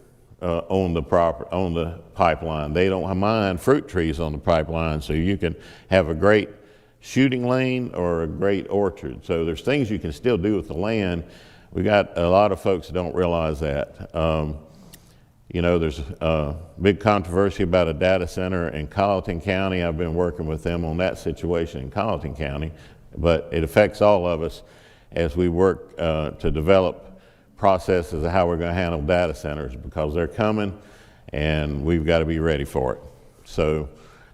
on the pipeline. They don't mind fruit trees on the pipeline, so you can have a great shooting lane or a great orchard. So there's things you can still do with the land. We got a lot of folks that don't realize that. There's a big controversy about a data center in Colleton County. I've been working with them on that situation in Colleton County, but it affects all of us as we work to develop processes of how we're going to handle data centers, because they're coming and we've got to be ready for it. So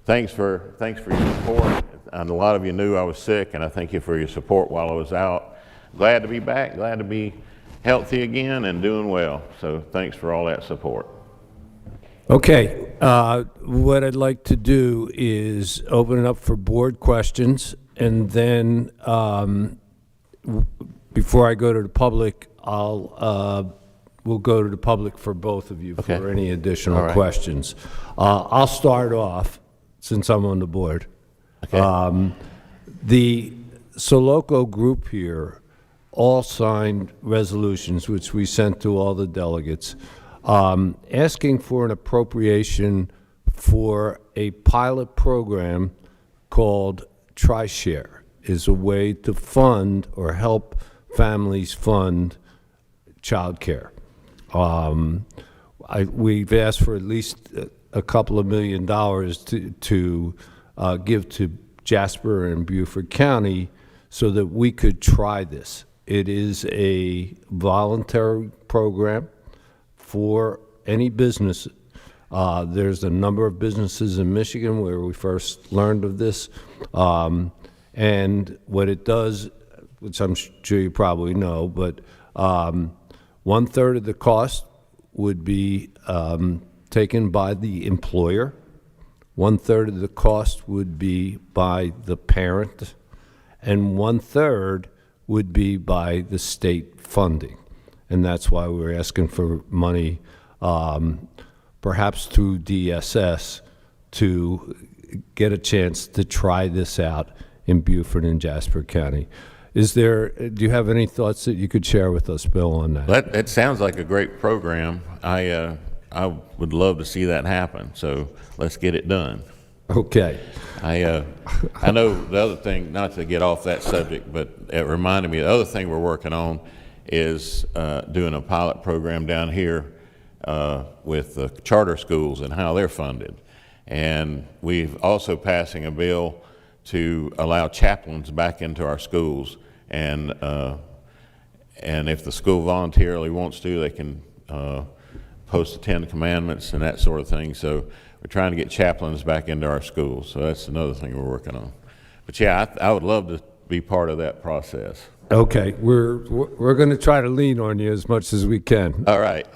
thanks for your support. And a lot of you knew I was sick, and I thank you for your support while I was out. Glad to be back, glad to be healthy again and doing well. So thanks for all that support. Okay, what I'd like to do is open it up for board questions, and then before I go to the public, we'll go to the public for both of you Okay. for any additional All right. questions. I'll start off since I'm on the board. Okay. The Soloco group here all signed resolutions, which we sent to all the delegates, asking for an appropriation for a pilot program called TriShare, is a way to fund or help families fund childcare. We've asked for at least a couple of $1 million to give to Jasper and Beaufort County so that we could try this. It is a voluntary program for any business. There's a number of businesses in Michigan where we first learned of this. And what it does, which I'm sure you probably know, but 1/3 of the cost would be taken by the employer. 1/3 of the cost would be by the parent, and 1/3 would be by the state funding. And that's why we're asking for money, perhaps through DSS, to get a chance to try this out in Beaufort and Jasper County. Do you have any thoughts that you could share with us, Bill, on that? That sounds like a great program. I would love to see that happen, so let's get it done. Okay. I know the other thing, not to get off that subject, but it reminded me, the other thing we're working on is doing a pilot program down here with the charter schools and how they're funded. And we've also passing a bill to allow chaplains back into our schools, and if the school voluntarily wants to, they can post the 10 Commandments and that sort of thing. So we're trying to get chaplains back into our schools. So that's another thing we're working on. But yeah, I would love to be part of that process. Okay, we're going to try to lean on you as much as we can. All right.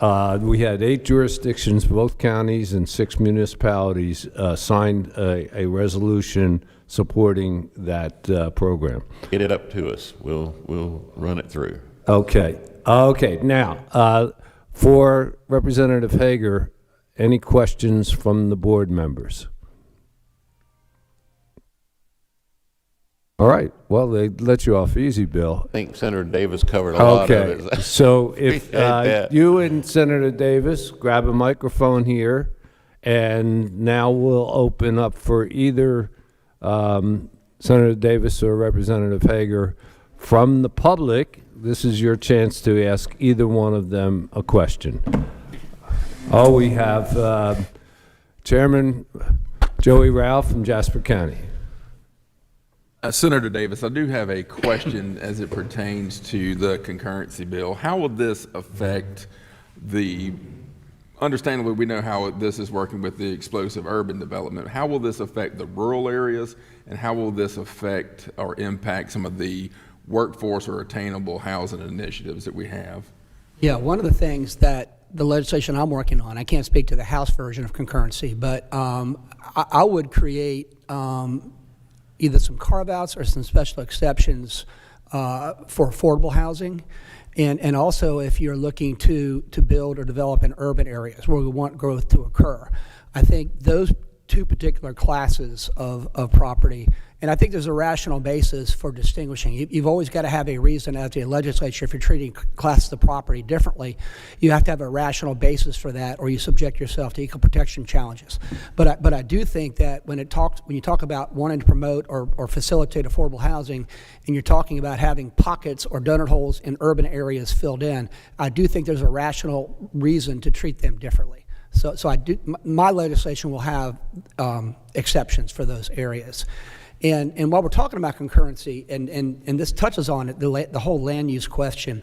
We had 8 jurisdictions, both counties and 6 municipalities signed a resolution supporting that program. Get it up to us. We'll run it through. Okay. Okay. Now, for Representative Hager, any questions from the board members? All right. Well, they let you off easy, Bill. I think Senator Davis covered a lot of it. Okay. So if Appreciate that. you and Senator Davis grab a microphone here, and now we'll open up for either Senator Davis or Representative Hager from the public. This is your chance to ask either one of them a question. Oh, we have Chairman Joey Ralph from Jasper County. Senator Davis, I do have a question as it pertains to the concurrency bill. How will this affect understandably, we know how this is working with the explosive urban development. How will this affect the rural areas, and how will this affect or impact some of the workforce or attainable housing initiatives that we have? Yeah, one of the things that the legislation I'm working on, I can't speak to the House version of concurrency, but I would create either some carve-outs or some special exceptions for affordable housing. And also if you're looking to build or develop in urban areas where we want growth to occur. I think those 2 particular classes of property, and I think there's a rational basis for distinguishing. You've always got to have a reason as a legislature, if you're treating classes of property differently, you have to have a rational basis for that, or you subject yourself to equal protection challenges. But I do think that when you talk about wanting to promote or facilitate affordable housing, and you're talking about having pockets or donut holes in urban areas filled in, I do think there's a rational reason to treat them differently. So I do. My legislation will have exceptions for those areas. And while we're talking about concurrency, and this touches on it, the whole land use question,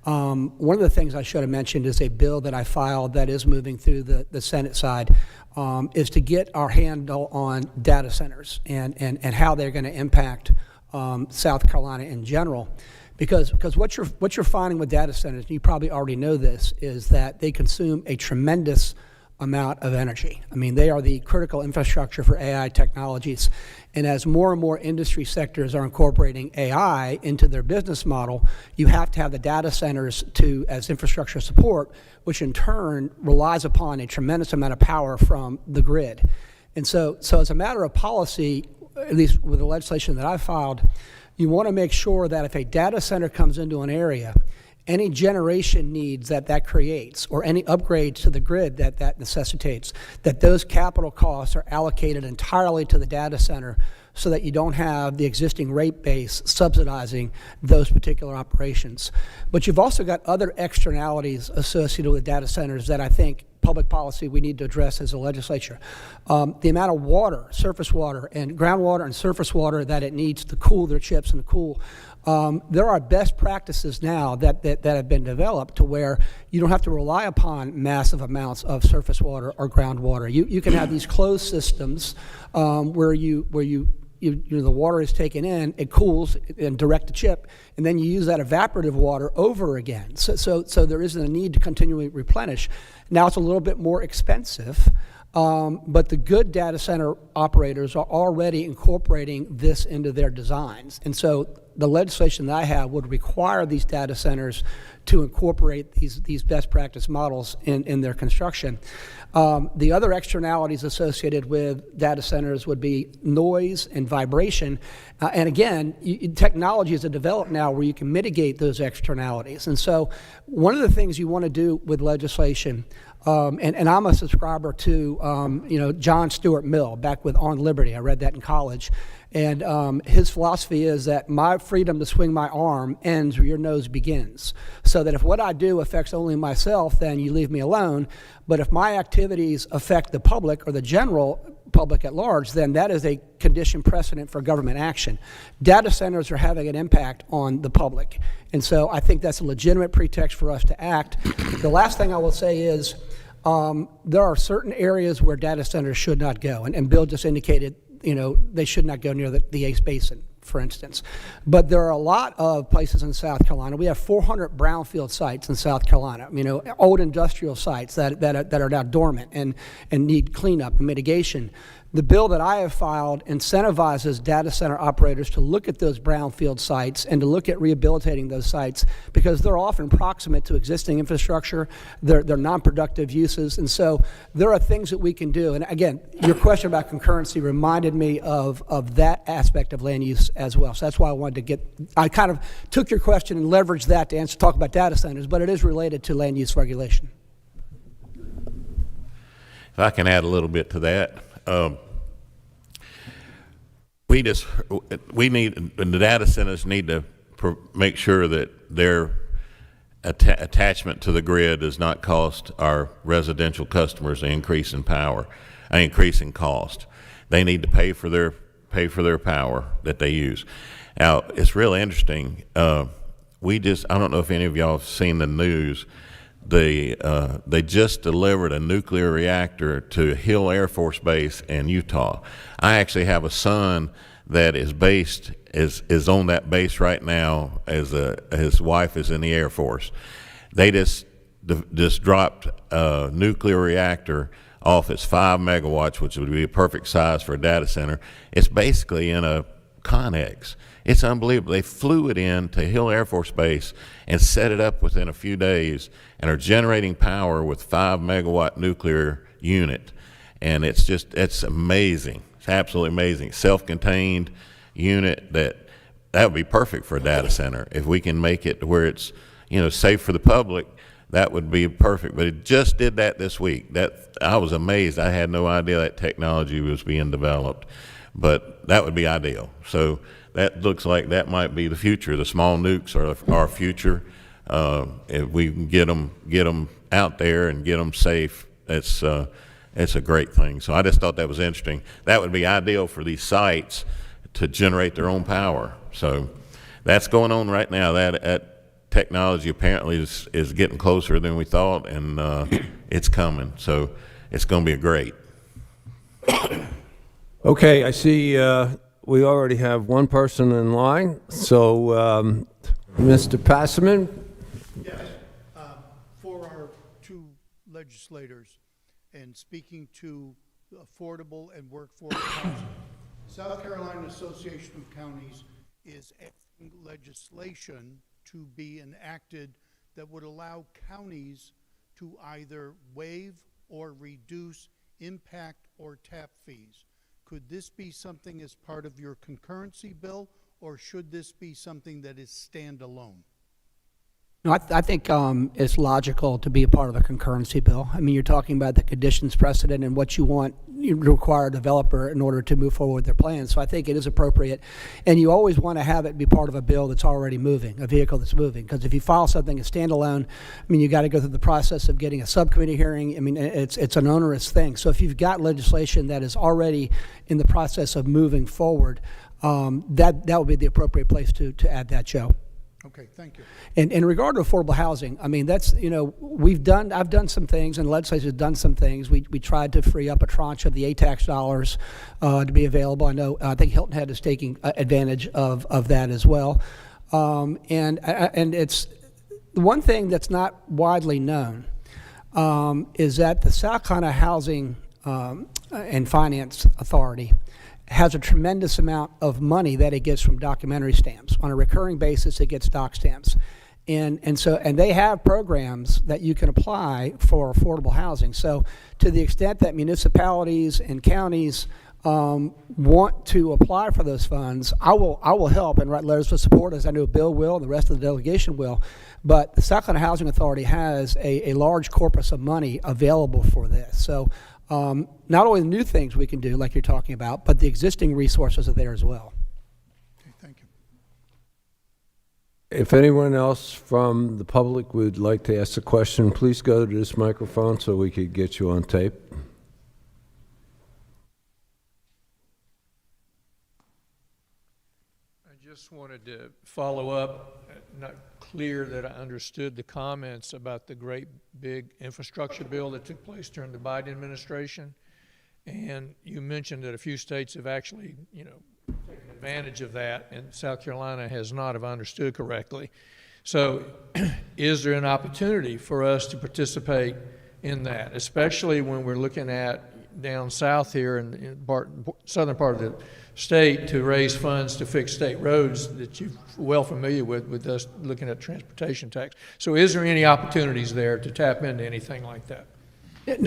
one of the things I should have mentioned is a bill that I filed that is moving through the Senate side, is to get our handle on data centers and how they're going to impact South Carolina in general. Because what you're finding with data centers, and you probably already know this, is that they consume a tremendous amount of energy. I mean, they are the critical infrastructure for AI technologies. And as more and more industry sectors are incorporating AI into their business model, you have to have the data centers as infrastructure support, which in turn relies upon a tremendous amount of power from the grid. And so as a matter of policy, at least with the legislation that I filed, you want to make sure that if a data center comes into an area, any generation needs that creates, or any upgrades to the grid that necessitates, that those capital costs are allocated entirely to the data center so that you don't have the existing rate base subsidizing those particular operations. But you've also got other externalities associated with data centers that I think public policy we need to address as a legislature. The amount of water, surface water and groundwater and surface water that it needs to cool their chips and to cool. There are best practices now that have been developed to where you don't have to rely upon massive amounts of surface water or groundwater. You can have these closed systems where the water is taken in, it cools and direct the chip, and then you use that evaporative water over again. So there isn't a need to continually replenish. Now it's a little bit more expensive, but the good data center operators are already incorporating this into their designs. And so the legislation that I have would require these data centers to incorporate these best practice models in their construction. The other externalities associated with data centers would be noise and vibration. And again, technology has developed now where you can mitigate those externalities. And so one of the things you want to do with legislation, and I'm a subscriber to John Stuart Mill, back with On Liberty. I read that in college. And his philosophy is that my freedom to swing my arm ends where your nose begins. So that if what I do affects only myself, then you leave me alone. But if my activities affect the public or the general public at large, then that is a condition precedent for government action. Data centers are having an impact on the public. And so I think that's a legitimate pretext for us to act. The last thing I will say is there are certain areas where data centers should not go. And Bill just indicated they should not go near the Ace Basin, for instance. But there are a lot of places in South Carolina. We have 400 brownfield sites in South Carolina, old industrial sites that are now dormant and need cleanup and mitigation. The bill that I have filed incentivizes data center operators to look at those brownfield sites and to look at rehabilitating those sites because they're often proximate to existing infrastructure, they're non-productive uses, and so there are things that we can do. And again, your question about concurrency reminded me of that aspect of land use as well. So that's why I kind of took your question and leveraged that to talk about data centers, but it is related to land use regulation. If I can add a little bit to that. The data centers need to make sure that their attachment to the grid does not cost our residential customers an increase in cost. They need to pay for their power that they use. Now, it's really interesting. I don't know if any of y'all have seen the news. They just delivered a nuclear reactor to Hill Air Force Base in Utah. I actually have a son that is on that base right now as his wife is in the Air Force. They just dropped a nuclear reactor off. It's 5 megawatts, which would be a perfect size for a data center. It's basically in a Connex. It's unbelievable. They flew it in to Hill Air Force Base and set it up within a few days and are generating power with 5 megawatt nuclear unit. And it's amazing. It's absolutely amazing. Self-contained unit that would be perfect for a data center. If we can make it where it's, safe for the public, that would be perfect. But it just did that this week. I was amazed. I had no idea that technology was being developed. But that would be ideal. So that looks like that might be the future. The small nukes are our future. If we can get them out there and get them safe, it's a great thing. So I just thought that was interesting. That would be ideal for these sites to generate their own power. So that's going on right now. That technology apparently is getting closer than we thought, and it's coming. So it's going to be great. Okay, I see we already have one person in line. So, Mr. Passaman? Yes, for our two legislators, and speaking to affordable and workforce housing, South Carolina Association of Counties is asking legislation to be enacted that would allow counties to either waive or reduce impact or tap fees. Could this be something as part of your concurrency bill, or should this be something that is standalone? No, I think it's logical to be a part of a concurrency bill. I mean, you're talking about the conditions precedent and what you require a developer in order to move forward with their plans. So I think it is appropriate. And you always want to have it be part of a bill that's already moving, a vehicle that's moving. Because if you file something as standalone, I mean, you got to go through the process of getting a subcommittee hearing. I mean, it's an onerous thing. So if you've got legislation that is already in the process of moving forward, that would be the appropriate place to add that, Joe. Okay, thank you. And in regard to affordable housing, I mean, that's, you know, I've done some things, and the legislature has done some things. We tried to free up a tranche of the ATAX dollars to be available. I think Hilton Head is taking advantage of that as well. And it's the one thing that's not widely known is that the South Carolina Housing and Finance Authority has a tremendous amount of money that it gets from documentary stamps. On a recurring basis, it gets doc stamps. And they have programs that you can apply for affordable housing. So to the extent that municipalities and counties want to apply for those funds, I will help and write letters of support, as I know Bill will and the rest of the delegation will. But the South Carolina Housing Authority has a large corpus of money available for this. So not only the new things we can do, like you're talking about, but the existing resources are there as well. Okay, thank you. If anyone else from the public would like to ask a question, please go to this microphone so we could get you on tape. I just wanted to follow up. Not clear that I understood the comments about the great big infrastructure bill that took place during the Biden administration. And you mentioned that a few states have actually, taken advantage of that, and South Carolina has not, if I understood correctly. So is there an opportunity for us to participate in that, especially when we're looking at down south here in southern part of the state to raise funds to fix state roads that you're well familiar with us looking at transportation tax. So is there any opportunities there to tap into anything like that?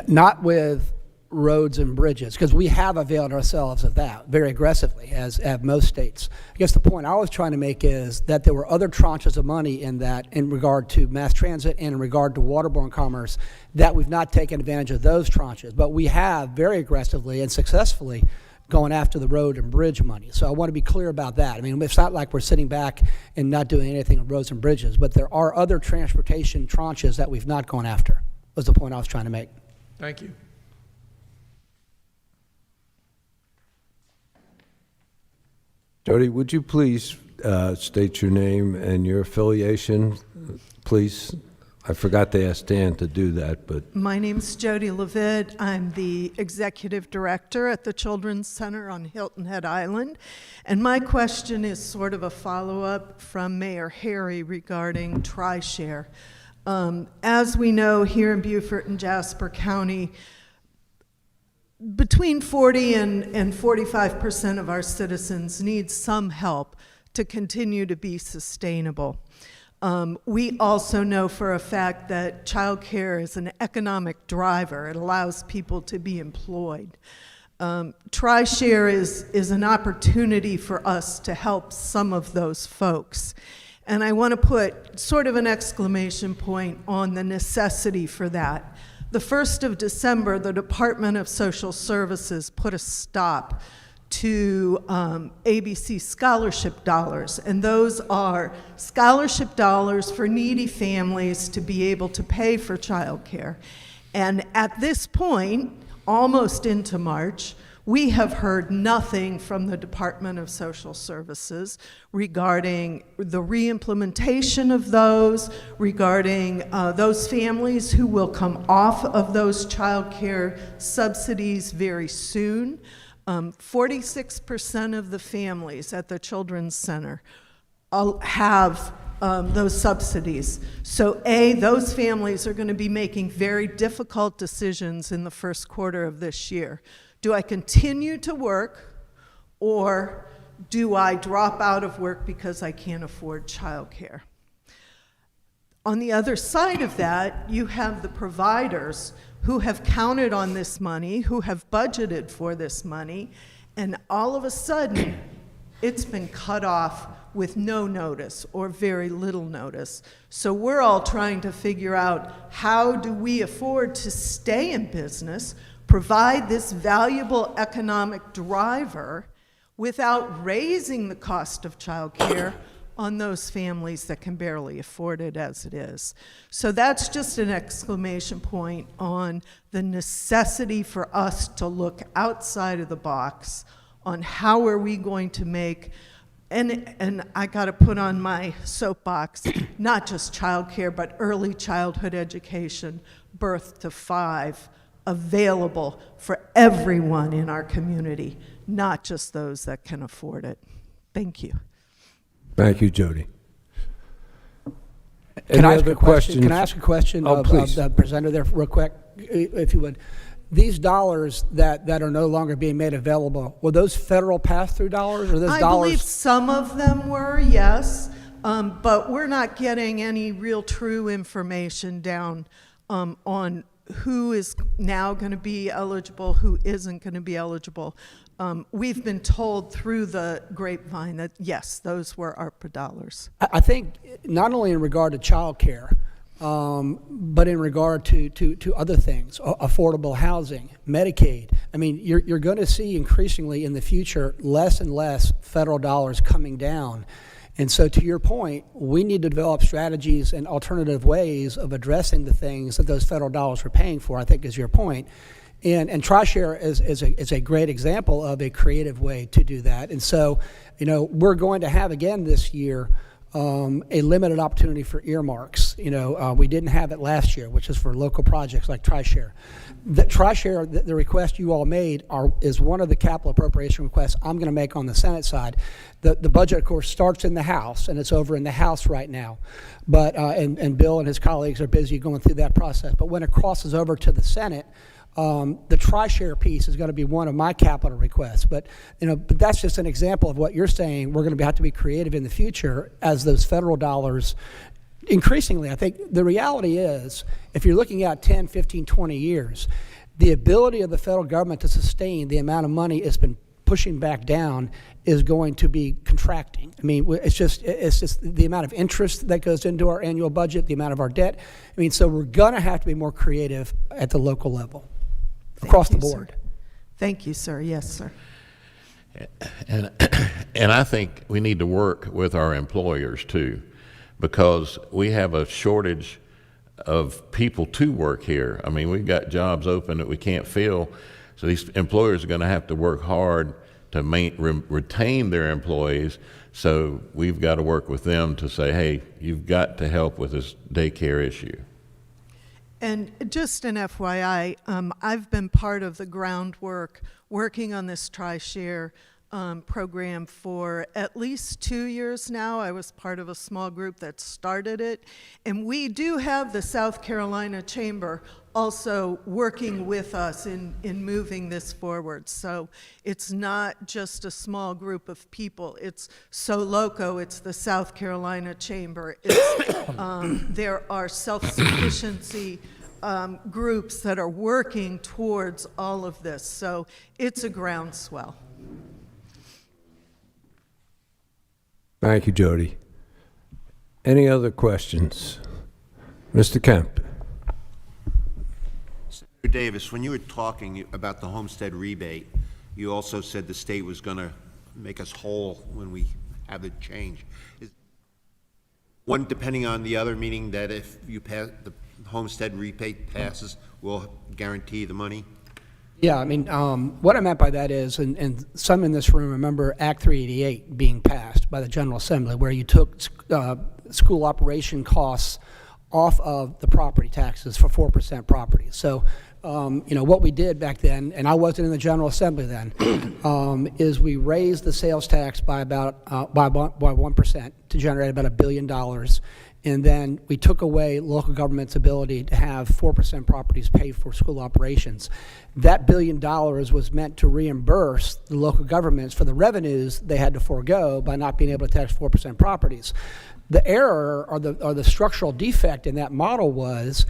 Not with roads and bridges, because we have availed ourselves of that very aggressively, as have most states. I guess the point I was trying to make is that there were other tranches of money in that in regard to mass transit and in regard to waterborne commerce that we've not taken advantage of those tranches. But we have very aggressively and successfully going after the road and bridge money. So I want to be clear about that. I mean, it's not like we're sitting back and not doing anything on roads and bridges, but there are other transportation tranches that we've not gone after, was the point I was trying to make. Thank you. Jody, would you please state your name and your affiliation, please? I forgot to ask Dan to do that, but... My name's Jody Levitt. I'm the executive director at the Children's Center on Hilton Head Island. And my question is sort of a follow-up from Mayor Harry regarding TriShare. As we know, here in Beaufort and Jasper County, between 40 and 45% of our citizens need some help to continue to be sustainable. We also know for a fact that childcare is an economic driver. It allows people to be employed. TriShare is an opportunity for us to help some of those folks. And I want to put sort of an exclamation point on the necessity for that. The 1st of December, the Department of Social Services put a stop to ABC scholarship dollars, and those are scholarship dollars for needy families to be able to pay for childcare. And at this point, almost into March, We have heard nothing from the Department of Social Services regarding the reimplementation of those, regarding those families who will come off of those child care subsidies very soon. 46% of the families at the Children's Center have those subsidies. So those families are going to be making very difficult decisions in the first quarter of this year. Do I continue to work, or do I drop out of work because I can't afford childcare? On the other side of that, you have the providers who have counted on this money, who have budgeted for this money, and all of a sudden, it's been cut off with no notice or very little notice. So we're all trying to figure out, how do we afford to stay in business, provide this valuable economic driver without raising the cost of childcare on those families that can barely afford it as it is. So that's just an exclamation point on the necessity for us to look outside of the box on how are we going to make, and I got to put on my soapbox, not just childcare, but early childhood education, birth to 5, available for everyone in our community, not just those that can afford it. Thank you. Thank you, Jody. Can I Any ask other a question? Can I questions? ask a question Oh, of please. the presenter there real quick, if you would? These dollars that are no longer being made available, were those federal pass-through dollars, or those I dollars? believe some of them were, yes, but we're not getting any real true information down on who is now going to be eligible, who isn't going to be eligible. We've been told through the grapevine that, yes, those were ARPA dollars. I think not only in regard to childcare, but in regard to other things, affordable housing, Medicaid. I mean, you're going to see increasingly in the future less and less federal dollars coming down. And so to your point, we need to develop strategies and alternative ways of addressing the things that those federal dollars are paying for, I think is your point. And TriShare is a great example of a creative way to do that. And so, we're going to have again this year a limited opportunity for earmarks. We didn't have it last year, which is for local projects like TriShare. The request you all made is one of the capital appropriation requests I'm going to make on the Senate side. The budget, of course, starts in the House, and it's over in the House right now. But and Bill and his colleagues are busy going through that process. But when it crosses over to the Senate, the TriShare piece is going to be one of my capital requests, but that's just an example of what you're saying. We're going to have to be creative in the future as those federal dollars. Increasingly, I think the reality is, if you're looking at 10, 15, 20 years, the ability of the federal government to sustain the amount of money it's been pushing back down is going to be contracting. I mean, it's just the amount of interest that goes into our annual budget, the amount of our debt. I mean, so we're going to have to be more creative at the local level. Across the board. Sir. Thank you, sir. Yes, sir. And I think we need to work with our employers too, because we have a shortage of people to work here. I mean, we've got jobs open that we can't fill, so these employers are going to have to work hard to retain their employees. So we've got to work with them to say, hey, you've got to help with this daycare issue. And just an FYI, I've been part of the groundwork working on this TriShare program for at least 2 years now. I was part of a small group that started it. And we do have the South Carolina Chamber also working with us in moving this forward. So it's not just a small group of people. It's SoLoco, it's the South Carolina Chamber. It's, there are self-sufficiency groups that are working towards all of this. So it's a groundswell. Thank you, Jody. Any other questions? Mr. Kemp. Senator Davis, when you were talking about the homestead rebate, you also said the state was going to make us whole when we have the change. Is one depending on the other, meaning that if you pass the homestead rebate passes, we'll guarantee the money? Yeah, I mean, what I meant by that is, and some in this room remember Act 388 being passed by the General Assembly, where you took school operation costs off of the property taxes for 4% property. So, what we did back then, and I wasn't in the General Assembly then, is we raised the sales tax by about by 1% to generate about $1 billion. And then we took away local government's ability to have 4% properties pay for school operations. That $1 billion was meant to reimburse the local governments for the revenues they had to forego by not being able to tax 4% properties. The error or the structural defect in that model was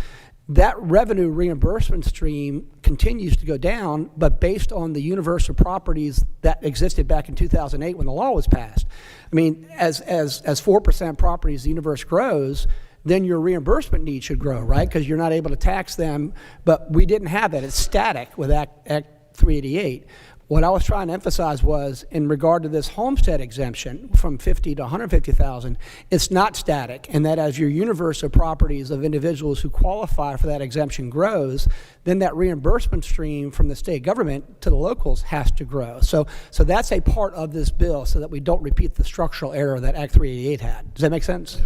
that revenue reimbursement stream continues to go down, but based on the universe of properties that existed back in 2008 when the law was passed. I mean, as 4% properties, the universe grows, then your reimbursement need should grow, right? Because you're not able to tax them, but we didn't have that. It's static with Act 388. What I was trying to emphasize was, in regard to this homestead exemption from 50 to 150,000, it's not static, and that as your universe of properties of individuals who qualify for that exemption grows, then that reimbursement stream from the state government to the locals has to grow. So that's a part of this bill, so that we don't repeat the structural error that Act 388 had. Does that make sense?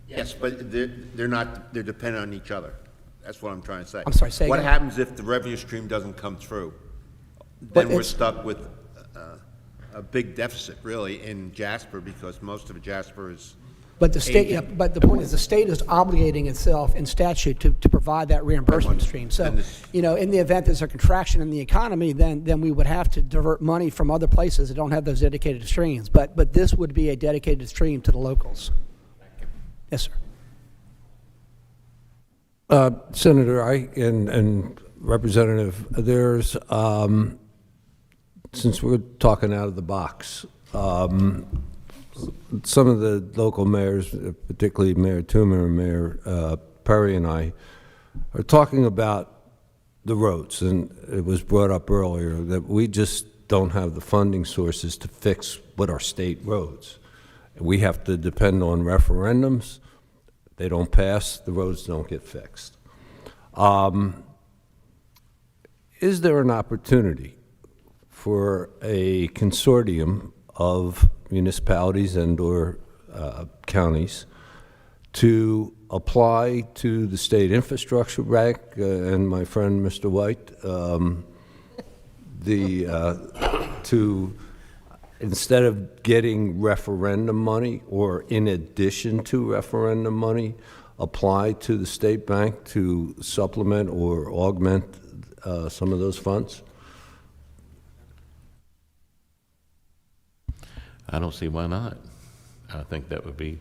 Yes, but they're not, they're dependent on each other. That's what I'm trying to say. I'm sorry, say What again? happens if the revenue stream doesn't come through? Then we're stuck with a big deficit, really, in Jasper, because most of Jasper is. But the state, yeah, but the point is, the state is obligating itself in statute to provide that reimbursement stream. So, in the event there's a contraction in the economy, then we would have to divert money from other places that don't have those dedicated streams. But this would be a dedicated stream to the locals. Yes, sir. Senator, and Representative, there's, since we're talking out of the box, some of the local mayors, particularly Mayor Toomer and Mayor Perry and I, are talking about the roads, and it was brought up earlier that we just don't have the funding sources to fix what are state roads. We have to depend on referendums. They don't pass, the roads don't get fixed. Is there an opportunity for a consortium of municipalities and/or counties to apply to the State Infrastructure Bank and my friend Mr. White to, instead of getting referendum money or in addition to referendum money, apply to the state bank to supplement or augment some of those funds? I don't see why not. I think that would be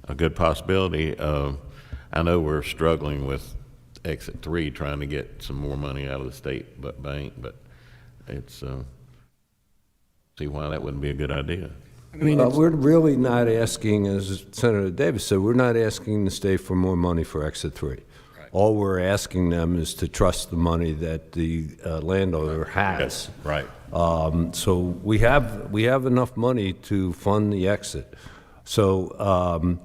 a good possibility. I know we're struggling with Exit 3, trying to get some more money out of the state bank, but it's, see why that wouldn't be a good idea. I mean, we're really not asking, as Senator Davis said, we're not asking the state for more money for Exit 3. Right. All we're asking them is to trust the money that the landowner has. Yes. Right. So we have enough money to fund the exit. So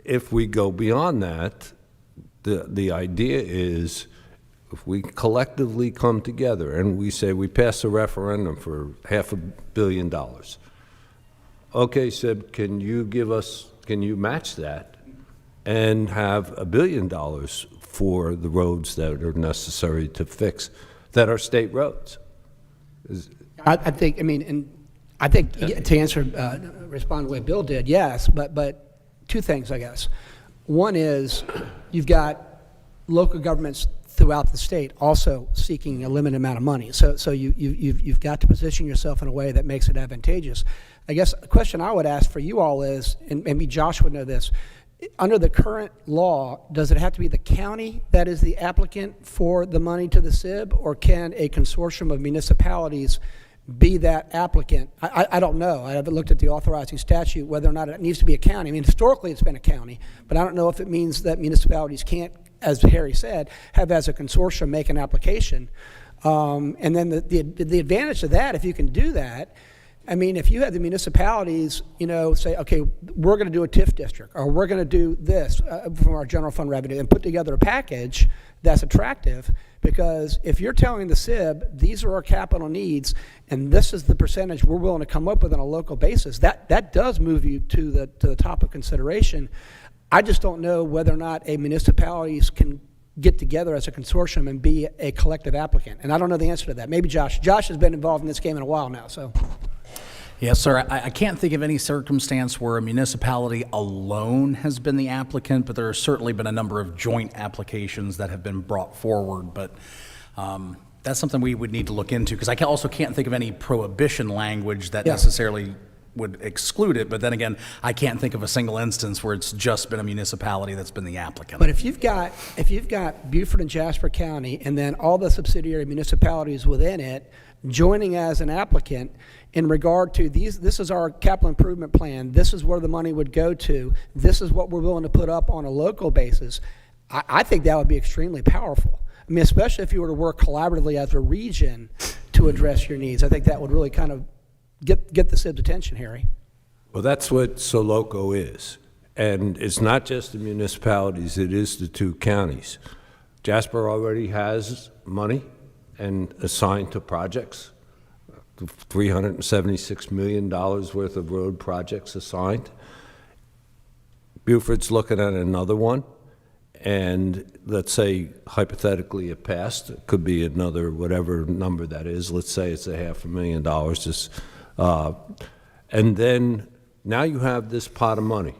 if we go beyond that, the idea is, if we collectively come together and we say we pass a referendum for $500 million, okay, Sib, can you match that and have $1 billion for the roads that are necessary to fix, that are state roads? I think to answer, respond the way Bill did, yes, but two things, I guess. One is, you've got local governments throughout the state also seeking a limited amount of money. So you've got to position yourself in a way that makes it advantageous. I guess a question I would ask for you all is, and maybe Josh would know this, under the current law, does it have to be the county that is the applicant for the money to the SIB, or can a consortium of municipalities be that applicant? I don't know. I haven't looked at the authorizing statute whether or not it needs to be a county. I mean, historically it's been a county, but I don't know if it means that municipalities can't, as Harry said, have as a consortium make an application. And then the advantage of that, if you can do that, I mean, if you had the municipalities, say, okay, we're going to do a TIF district, or we're going to do this from our general fund revenue, and put together a package that's attractive, because if you're telling the SIB, these are our capital needs, and this is the percentage we're willing to come up with on a local basis, that does move you to the top of consideration. I just don't know whether or not a municipalities can get together as a consortium and be a collective applicant. And I don't know the answer to that. Maybe Josh. Josh has been involved in this game in a while now, so. Yes, sir. I can't think of any circumstance where a municipality alone has been the applicant, but there have certainly been a number of joint applications that have been brought forward. But that's something we would need to look into, because I also can't think of any prohibition language that necessarily would exclude it. But then again, I can't think of a single instance where it's just been a municipality that's been the applicant. But if you've got Beaufort and Jasper County, and then all the subsidiary municipalities within it joining as an applicant in regard to this is our capital improvement plan, this is where the money would go to, this is what we're willing to put up on a local basis, I think that would be extremely powerful. I mean, especially if you were to work collaboratively as a region to address your needs. I think that would really kind of get the SIB's attention, Harry. Well, that's what Soloco is. And it's not just the municipalities, it is the two counties. Jasper already has money and assigned to projects, $376 million worth of road projects assigned. Beaufort's looking at another one, and let's say hypothetically it passed. It could be another whatever number that is. Let's say it's $500,000. Just and then now you have this pot of money,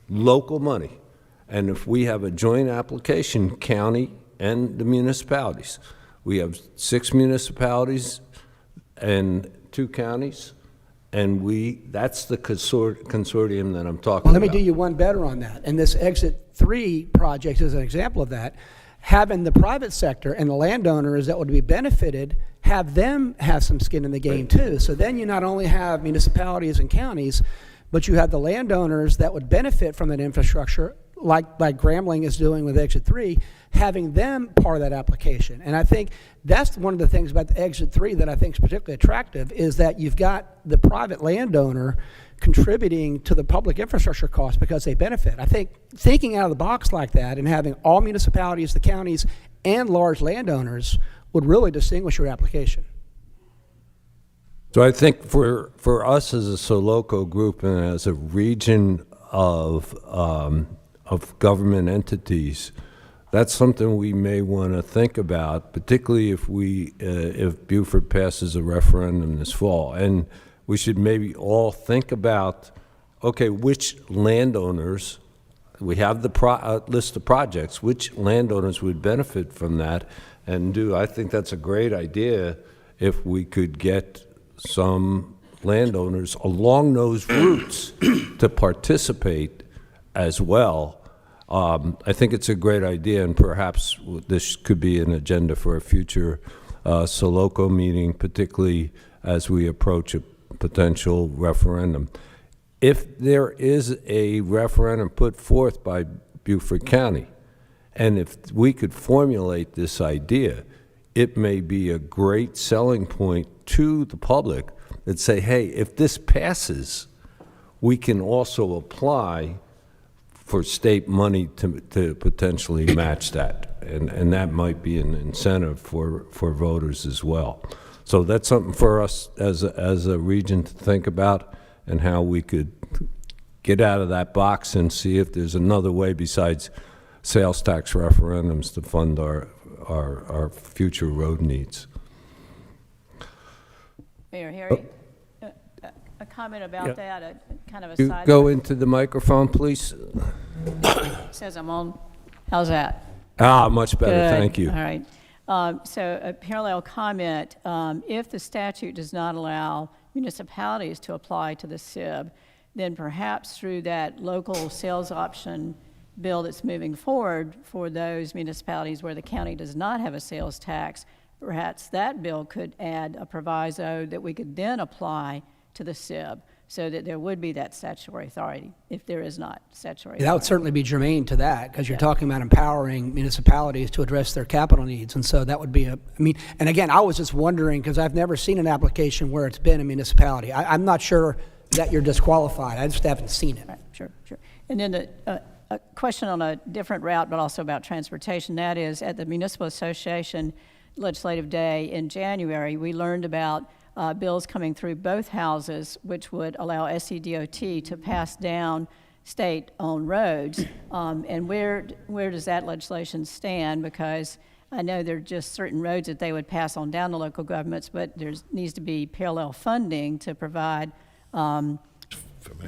local money, and if we have a joint application, county and the municipalities, we have 6 municipalities and 2 counties, and that's the consortium that I'm talking about. Well, let me do you one better on that. And this Exit 3 project is an example of that. Having the private sector and the landowners that would be benefited, have them have some skin in the game too. So then you not only have municipalities and counties, but you have the landowners that would benefit from that infrastructure, like Grambling is doing with Exit 3, having them part of that application. And I think that's one of the things about the Exit 3 that I think is particularly attractive, is that you've got the private landowner contributing to the public infrastructure costs because they benefit. I think thinking out of the box like that and having all municipalities, the counties, and large landowners would really distinguish your application. So I think for us as a Soloco group and as a region of government entities, that's something we may want to think about, particularly if Beaufort passes a referendum this fall. And we should maybe all think about, okay, which landowners, we have the list of projects, which landowners would benefit from that, and I think that's a great idea if we could get some landowners along those routes to participate as well. I think it's a great idea, and perhaps this could be an agenda for a future Soloco meeting, particularly as we approach a potential referendum. If there is a referendum put forth by Beaufort County, and if we could formulate this idea, it may be a great selling point to the public that say, hey, if this passes, we can also apply for state money to potentially match that. And that might be an incentive for voters as well. So that's something for us as a region to think about, and how we could get out of that box and see if there's another way besides sales tax referendums to fund our future road needs. Mayor Harry, a comment about that, kind of a side. Go into the microphone, please. Says I'm on. How's that? Much better. Good. Thank you. All right. So a parallel comment, if the statute does not allow municipalities to apply to the SIB, then perhaps through that local sales option bill that's moving forward for those municipalities where the county does not have a sales tax, perhaps that bill could add a proviso that we could then apply to the SIB. so that there would be that statutory authority if there is not statutory That would authority. certainly be germane to that, because you're talking about empowering municipalities to address their capital needs. And so that would be and again, I was just wondering, because I've never seen an application where it's been a municipality. I'm not sure that you're disqualified. I just haven't seen it. Right, sure. And then a question on a different route, but also about transportation, that is, at the Municipal Association Legislative Day in January, we learned about bills coming through both houses, which would allow SCDOT to pass down state-owned roads. And where does that legislation stand? Because I know there are just certain roads that they would pass on down to local governments, but there needs to be parallel funding to provide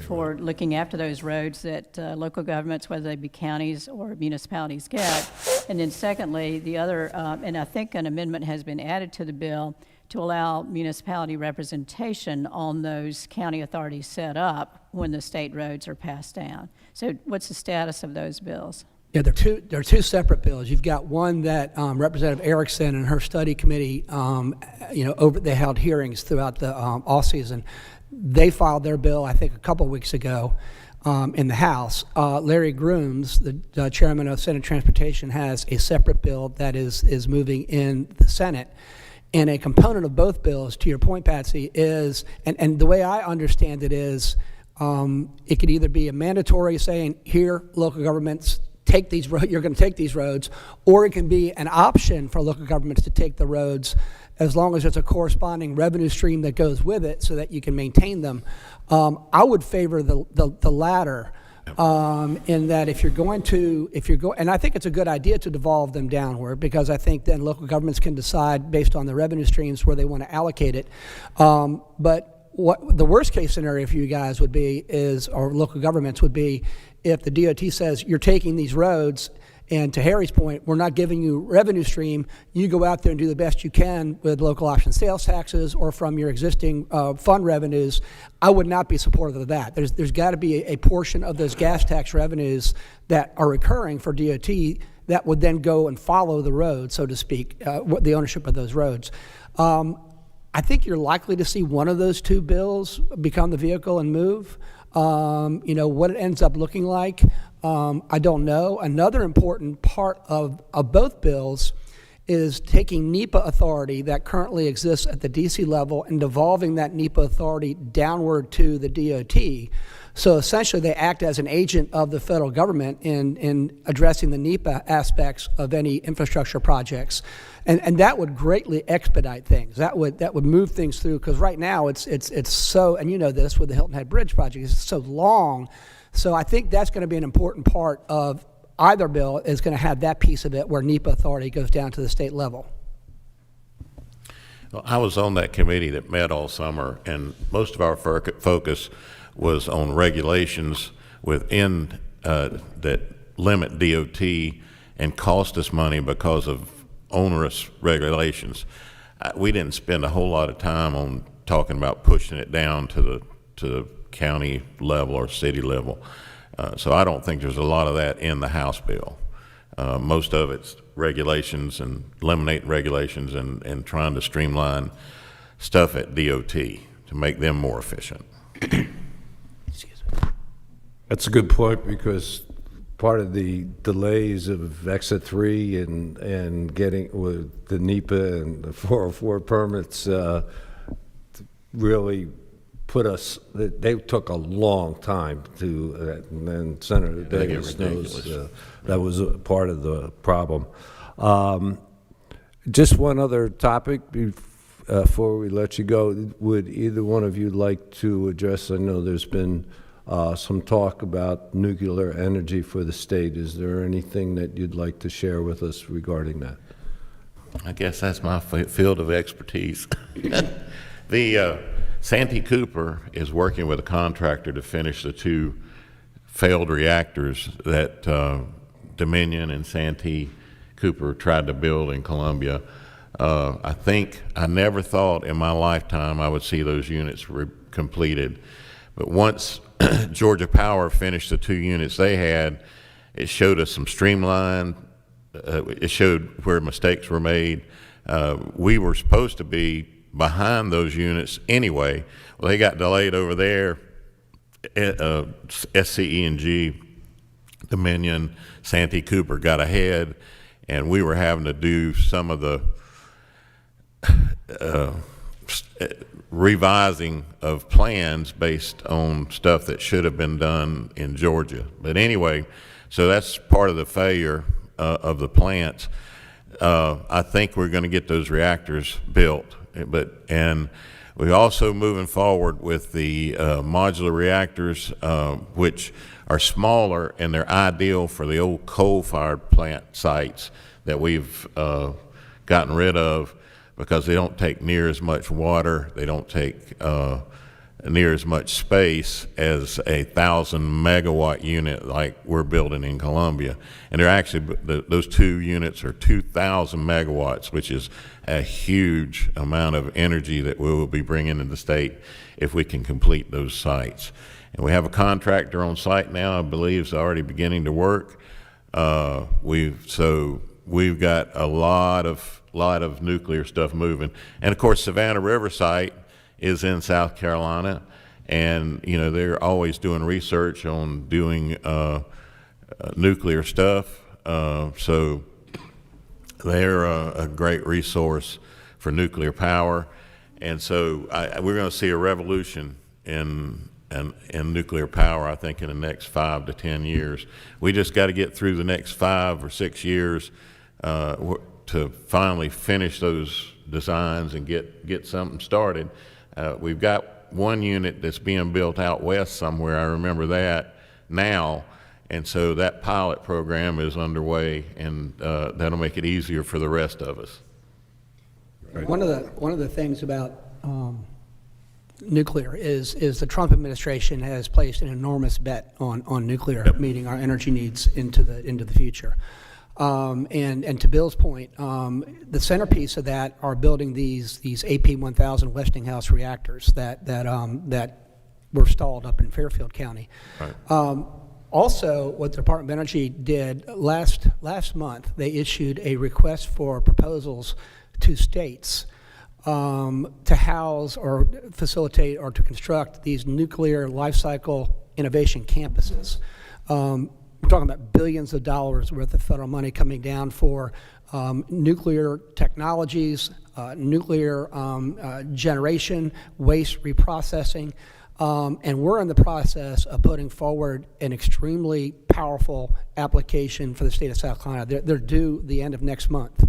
for looking after those roads that local governments, whether they be counties or municipalities, get. And then secondly, the other, and I think an amendment has been added to the bill to allow municipality representation on those county authorities set up when the state roads are passed down. So what's the status of those bills? Yeah, they're two separate bills. You've got one that Representative Erickson and her study committee, they held hearings throughout the off season. They filed their bill, I think, a couple weeks ago in the House. Larry Grooms, the chairman of Senate Transportation, has a separate bill that is moving in the Senate. And a component of both bills, to your point, Patsy, is, and the way I understand it is, it could either be a mandatory saying, here, local governments, take these roads, you're going to take these roads, or it can be an option for local governments to take the roads as long as there's a corresponding revenue stream that goes with it so that you can maintain them. I would favor the latter. In that if you're going, and I think it's a good idea to devolve them downward, because I think then local governments can decide based on the revenue streams where they want to allocate it. But what the worst case scenario for you guys would be is, or local governments would be, if the DOT says you're taking these roads, and to Harry's point, we're not giving you revenue stream, you go out there and do the best you can with local option sales taxes or from your existing fund revenues. I would not be supportive of that. There's got to be a portion of those gas tax revenues that are recurring for DOT that would then go and follow the road, so to speak, the ownership of those roads. I think you're likely to see one of those two bills become the vehicle and move. What it ends up looking like, I don't know. Another important part of both bills is taking NEPA authority that currently exists at the DC level and devolving that NEPA authority downward to the DOT. So essentially they act as an agent of the federal government in addressing the NEPA aspects of any infrastructure projects. And that would greatly expedite things. That would move things through, because right now it's so, and you know this with the Hilton Head Bridge project, it's so long. So I think that's going to be an important part of either bill, is going to have that piece of it where NEPA authority goes down to the state level. Well, I was on that committee that met all summer, and most of our focus was on regulations within that limit DOT and cost us money because of onerous regulations. We didn't spend a whole lot of time on talking about pushing it down to the county level or city level. So I don't think there's a lot of that in the House bill. Most of it's regulations and eliminating regulations and trying to streamline stuff at DOT to make them more efficient. That's a good point, because part of the delays of Exit 3 and getting with the NEPA and the 404 permits really put us, they took a long time to, and then Senator Davis knows that was a part of the problem. Just one other topic before we let you go. Would either one of you like to address, I know there's been some talk about nuclear energy for the state. Is there anything that you'd like to share with us regarding that? I guess that's my field of expertise. The Santee Cooper is working with a contractor to finish the two failed reactors that Dominion and Santee Cooper tried to build in Columbia. I never thought in my lifetime I would see those units completed. But once Georgia Power finished the two units they had, it showed us some streamline. It showed where mistakes were made. We were supposed to be behind those units anyway. Well, they got delayed over there SCE&G, Dominion, Santee Cooper got ahead, and we were having to do some of the revising of plans based on stuff that should have been done in Georgia. But anyway, so that's part of the failure of the plants. I think we're going to get those reactors built, and we're also moving forward with the modular reactors, which are smaller and they're ideal for the old coal-fired plant sites that we've gotten rid of, because they don't take near as much water, they don't take near as much space as a 1,000 megawatt unit like we're building in Columbia. And they're actually, those two units are 2,000 megawatts, which is a huge amount of energy that we will be bringing into the state if we can complete those sites. And we have a contractor on site now, I believe, is already beginning to work. We've got a lot of nuclear stuff moving. And of course, Savannah River site is in South Carolina, and they're always doing research on doing nuclear stuff. So they're a great resource for nuclear power. And so we're going to see a revolution in nuclear power, I think, in the next 5 to 10 years. We just got to get through the next 5 or 6 years to finally finish those designs and get something started. We've got one unit that's being built out west somewhere, I remember that now, and so that pilot program is underway, and that'll make it easier for the rest of us. Right. One of the things about nuclear is the Trump administration has placed an enormous bet on nuclear meeting our energy needs into the future. And to Bill's point, the centerpiece of that are building these AP1000 Westinghouse reactors that were stalled up in Fairfield County. Right. Also, what the Department of Energy did last month, they issued a request for proposals to states to house or facilitate or to construct these nuclear life cycle innovation campuses. We're talking about billions of dollars worth of federal money coming down for nuclear technologies, nuclear generation, waste reprocessing, and we're in the process of putting forward an extremely powerful application for the state of South Carolina. They're due the end of next month.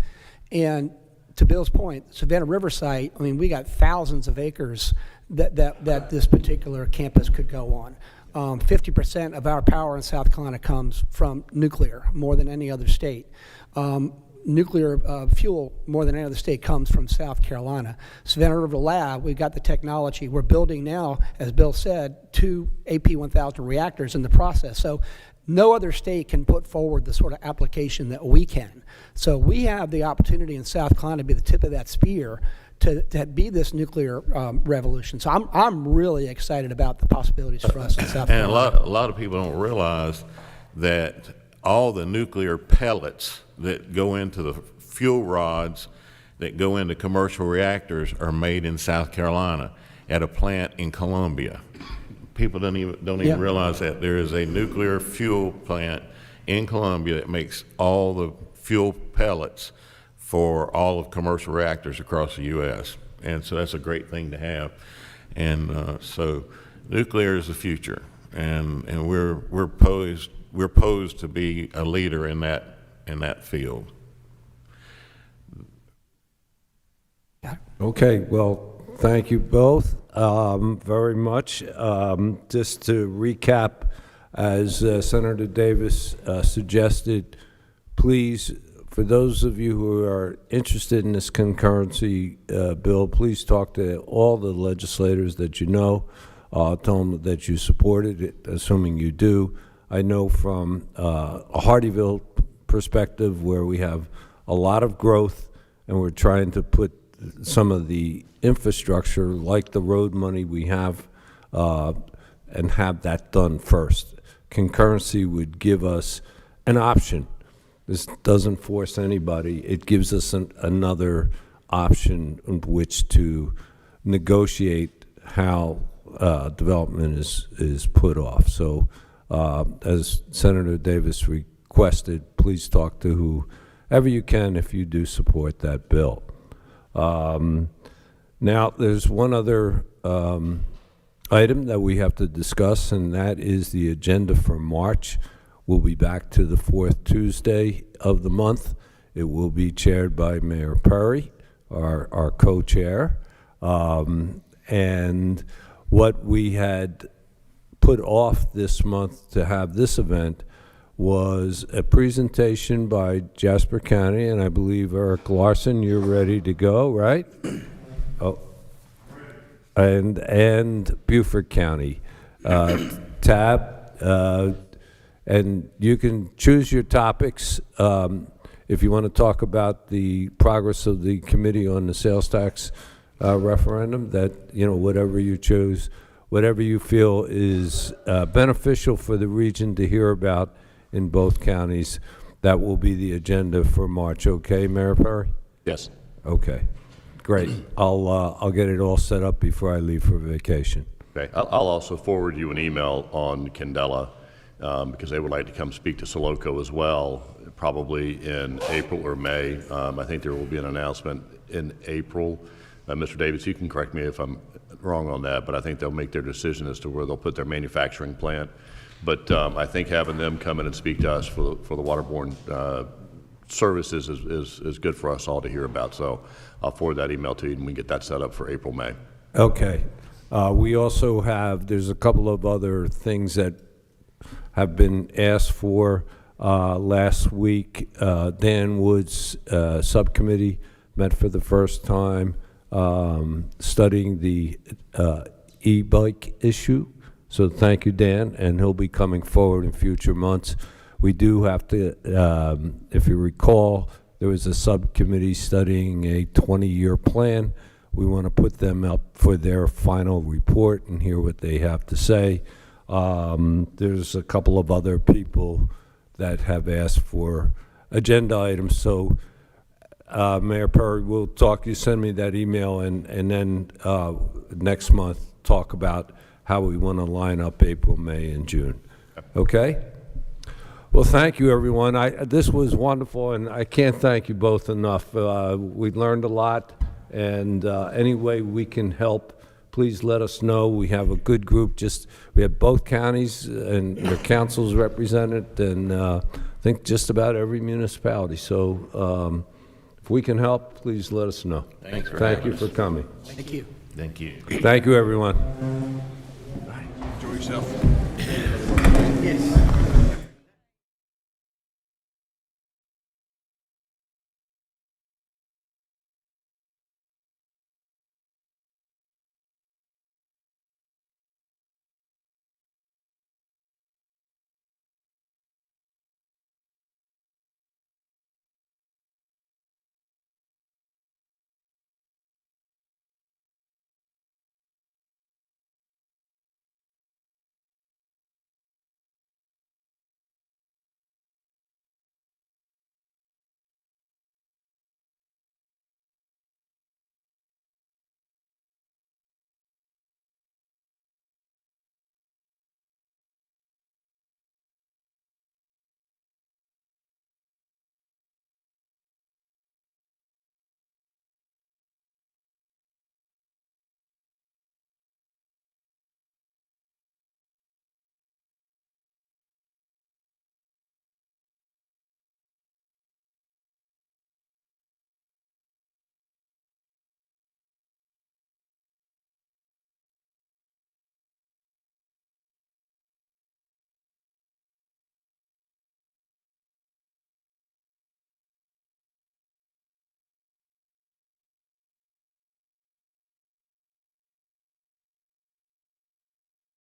And to Bill's point, Savannah River site, I mean, we got thousands of acres that this particular campus could go on. 50% of our power in South Carolina comes from nuclear, more than any other state. Nuclear fuel, more than any other state, comes from South Carolina. Savannah River Lab, we've got the technology. We're building now, as Bill said, 2 AP1000 reactors in the process. So no other state can put forward the sort of application that we can. So we have the opportunity in South Carolina to be the tip of that spear to be this nuclear revolution. So I'm really excited about the possibilities for us in South Carolina. And a lot of people don't realize that all the nuclear pellets that go into the fuel rods that go into commercial reactors are made in South Carolina at a plant in Columbia. People don't even realize that there is a nuclear fuel plant in Columbia that makes all the fuel pellets for all of commercial reactors across the U.S. And so that's a great thing to have. And so nuclear is the future, and we're posed to be a leader in that field. Okay, well, thank you both very much. Just to recap, as Senator Davis suggested, please, for those of you who are interested in this concurrency bill, please talk to all the legislators that you know. Tell them that you supported it, assuming you do. I know from a Hardeeville perspective, where we have a lot of growth and we're trying to put some of the infrastructure, like the road money we have, and have that done first. Concurrency would give us an option. This doesn't force anybody. It gives us another option in which to negotiate how development is put off. So as Senator Davis requested, please talk to whoever you can if you do support that bill. Now, there's one other item that we have to discuss, and that is the agenda for March. We'll be back to the fourth Tuesday of the month. It will be chaired by Mayor Perry, our co-chair. And what we had put off this month to have this event was a presentation by Jasper County, and I believe Eric Larson, you're ready to go, right? Oh, and Beaufort County. Tab, and you can choose your topics. If you want to talk about the progress of the committee on the sales tax referendum, that, you know, whatever you choose, whatever you feel is beneficial for the region to hear about in both counties, that will be the agenda for March. Okay, Mayor Perry? Yes. Okay, great. I'll get it all set up before I leave for vacation. Okay. I'll also forward you an email on Candela, because they would like to come speak to Soloco as well, probably in April or May. I think there will be an announcement in April. Mr. Davis, you can correct me if I'm wrong on that, but I think they'll make their decision as to where they'll put their manufacturing plant. But I think having them come in and speak to us for the waterborne services is good for us all to hear about. So I'll forward that email to you, and we can get that set up for April, May. Okay. We also have, there's a couple of other things that have been asked for. Last week, Dan Wood's subcommittee met for the first time studying the e-bike issue. So thank you, Dan, and he'll be coming forward in future months. We do have to, if you recall, there was a subcommittee studying a 20-year plan. We want to put them up for their final report and hear what they have to say. There's a couple of other people that have asked for agenda items. So Mayor Perry, we'll talk, you send me that email, and then next month talk about how we want to line up April, May, and June. Okay? Well, thank you, everyone. This was wonderful, and I can't thank you both enough. We learned a lot, and any way we can help, please let us know. We have a good group. We have both counties and their councils represented, and I think just about every municipality. So if we can help, please let us know. Thank you for coming. Thank you. Thank you. Thank you, everyone. Enjoy yourself. Yes.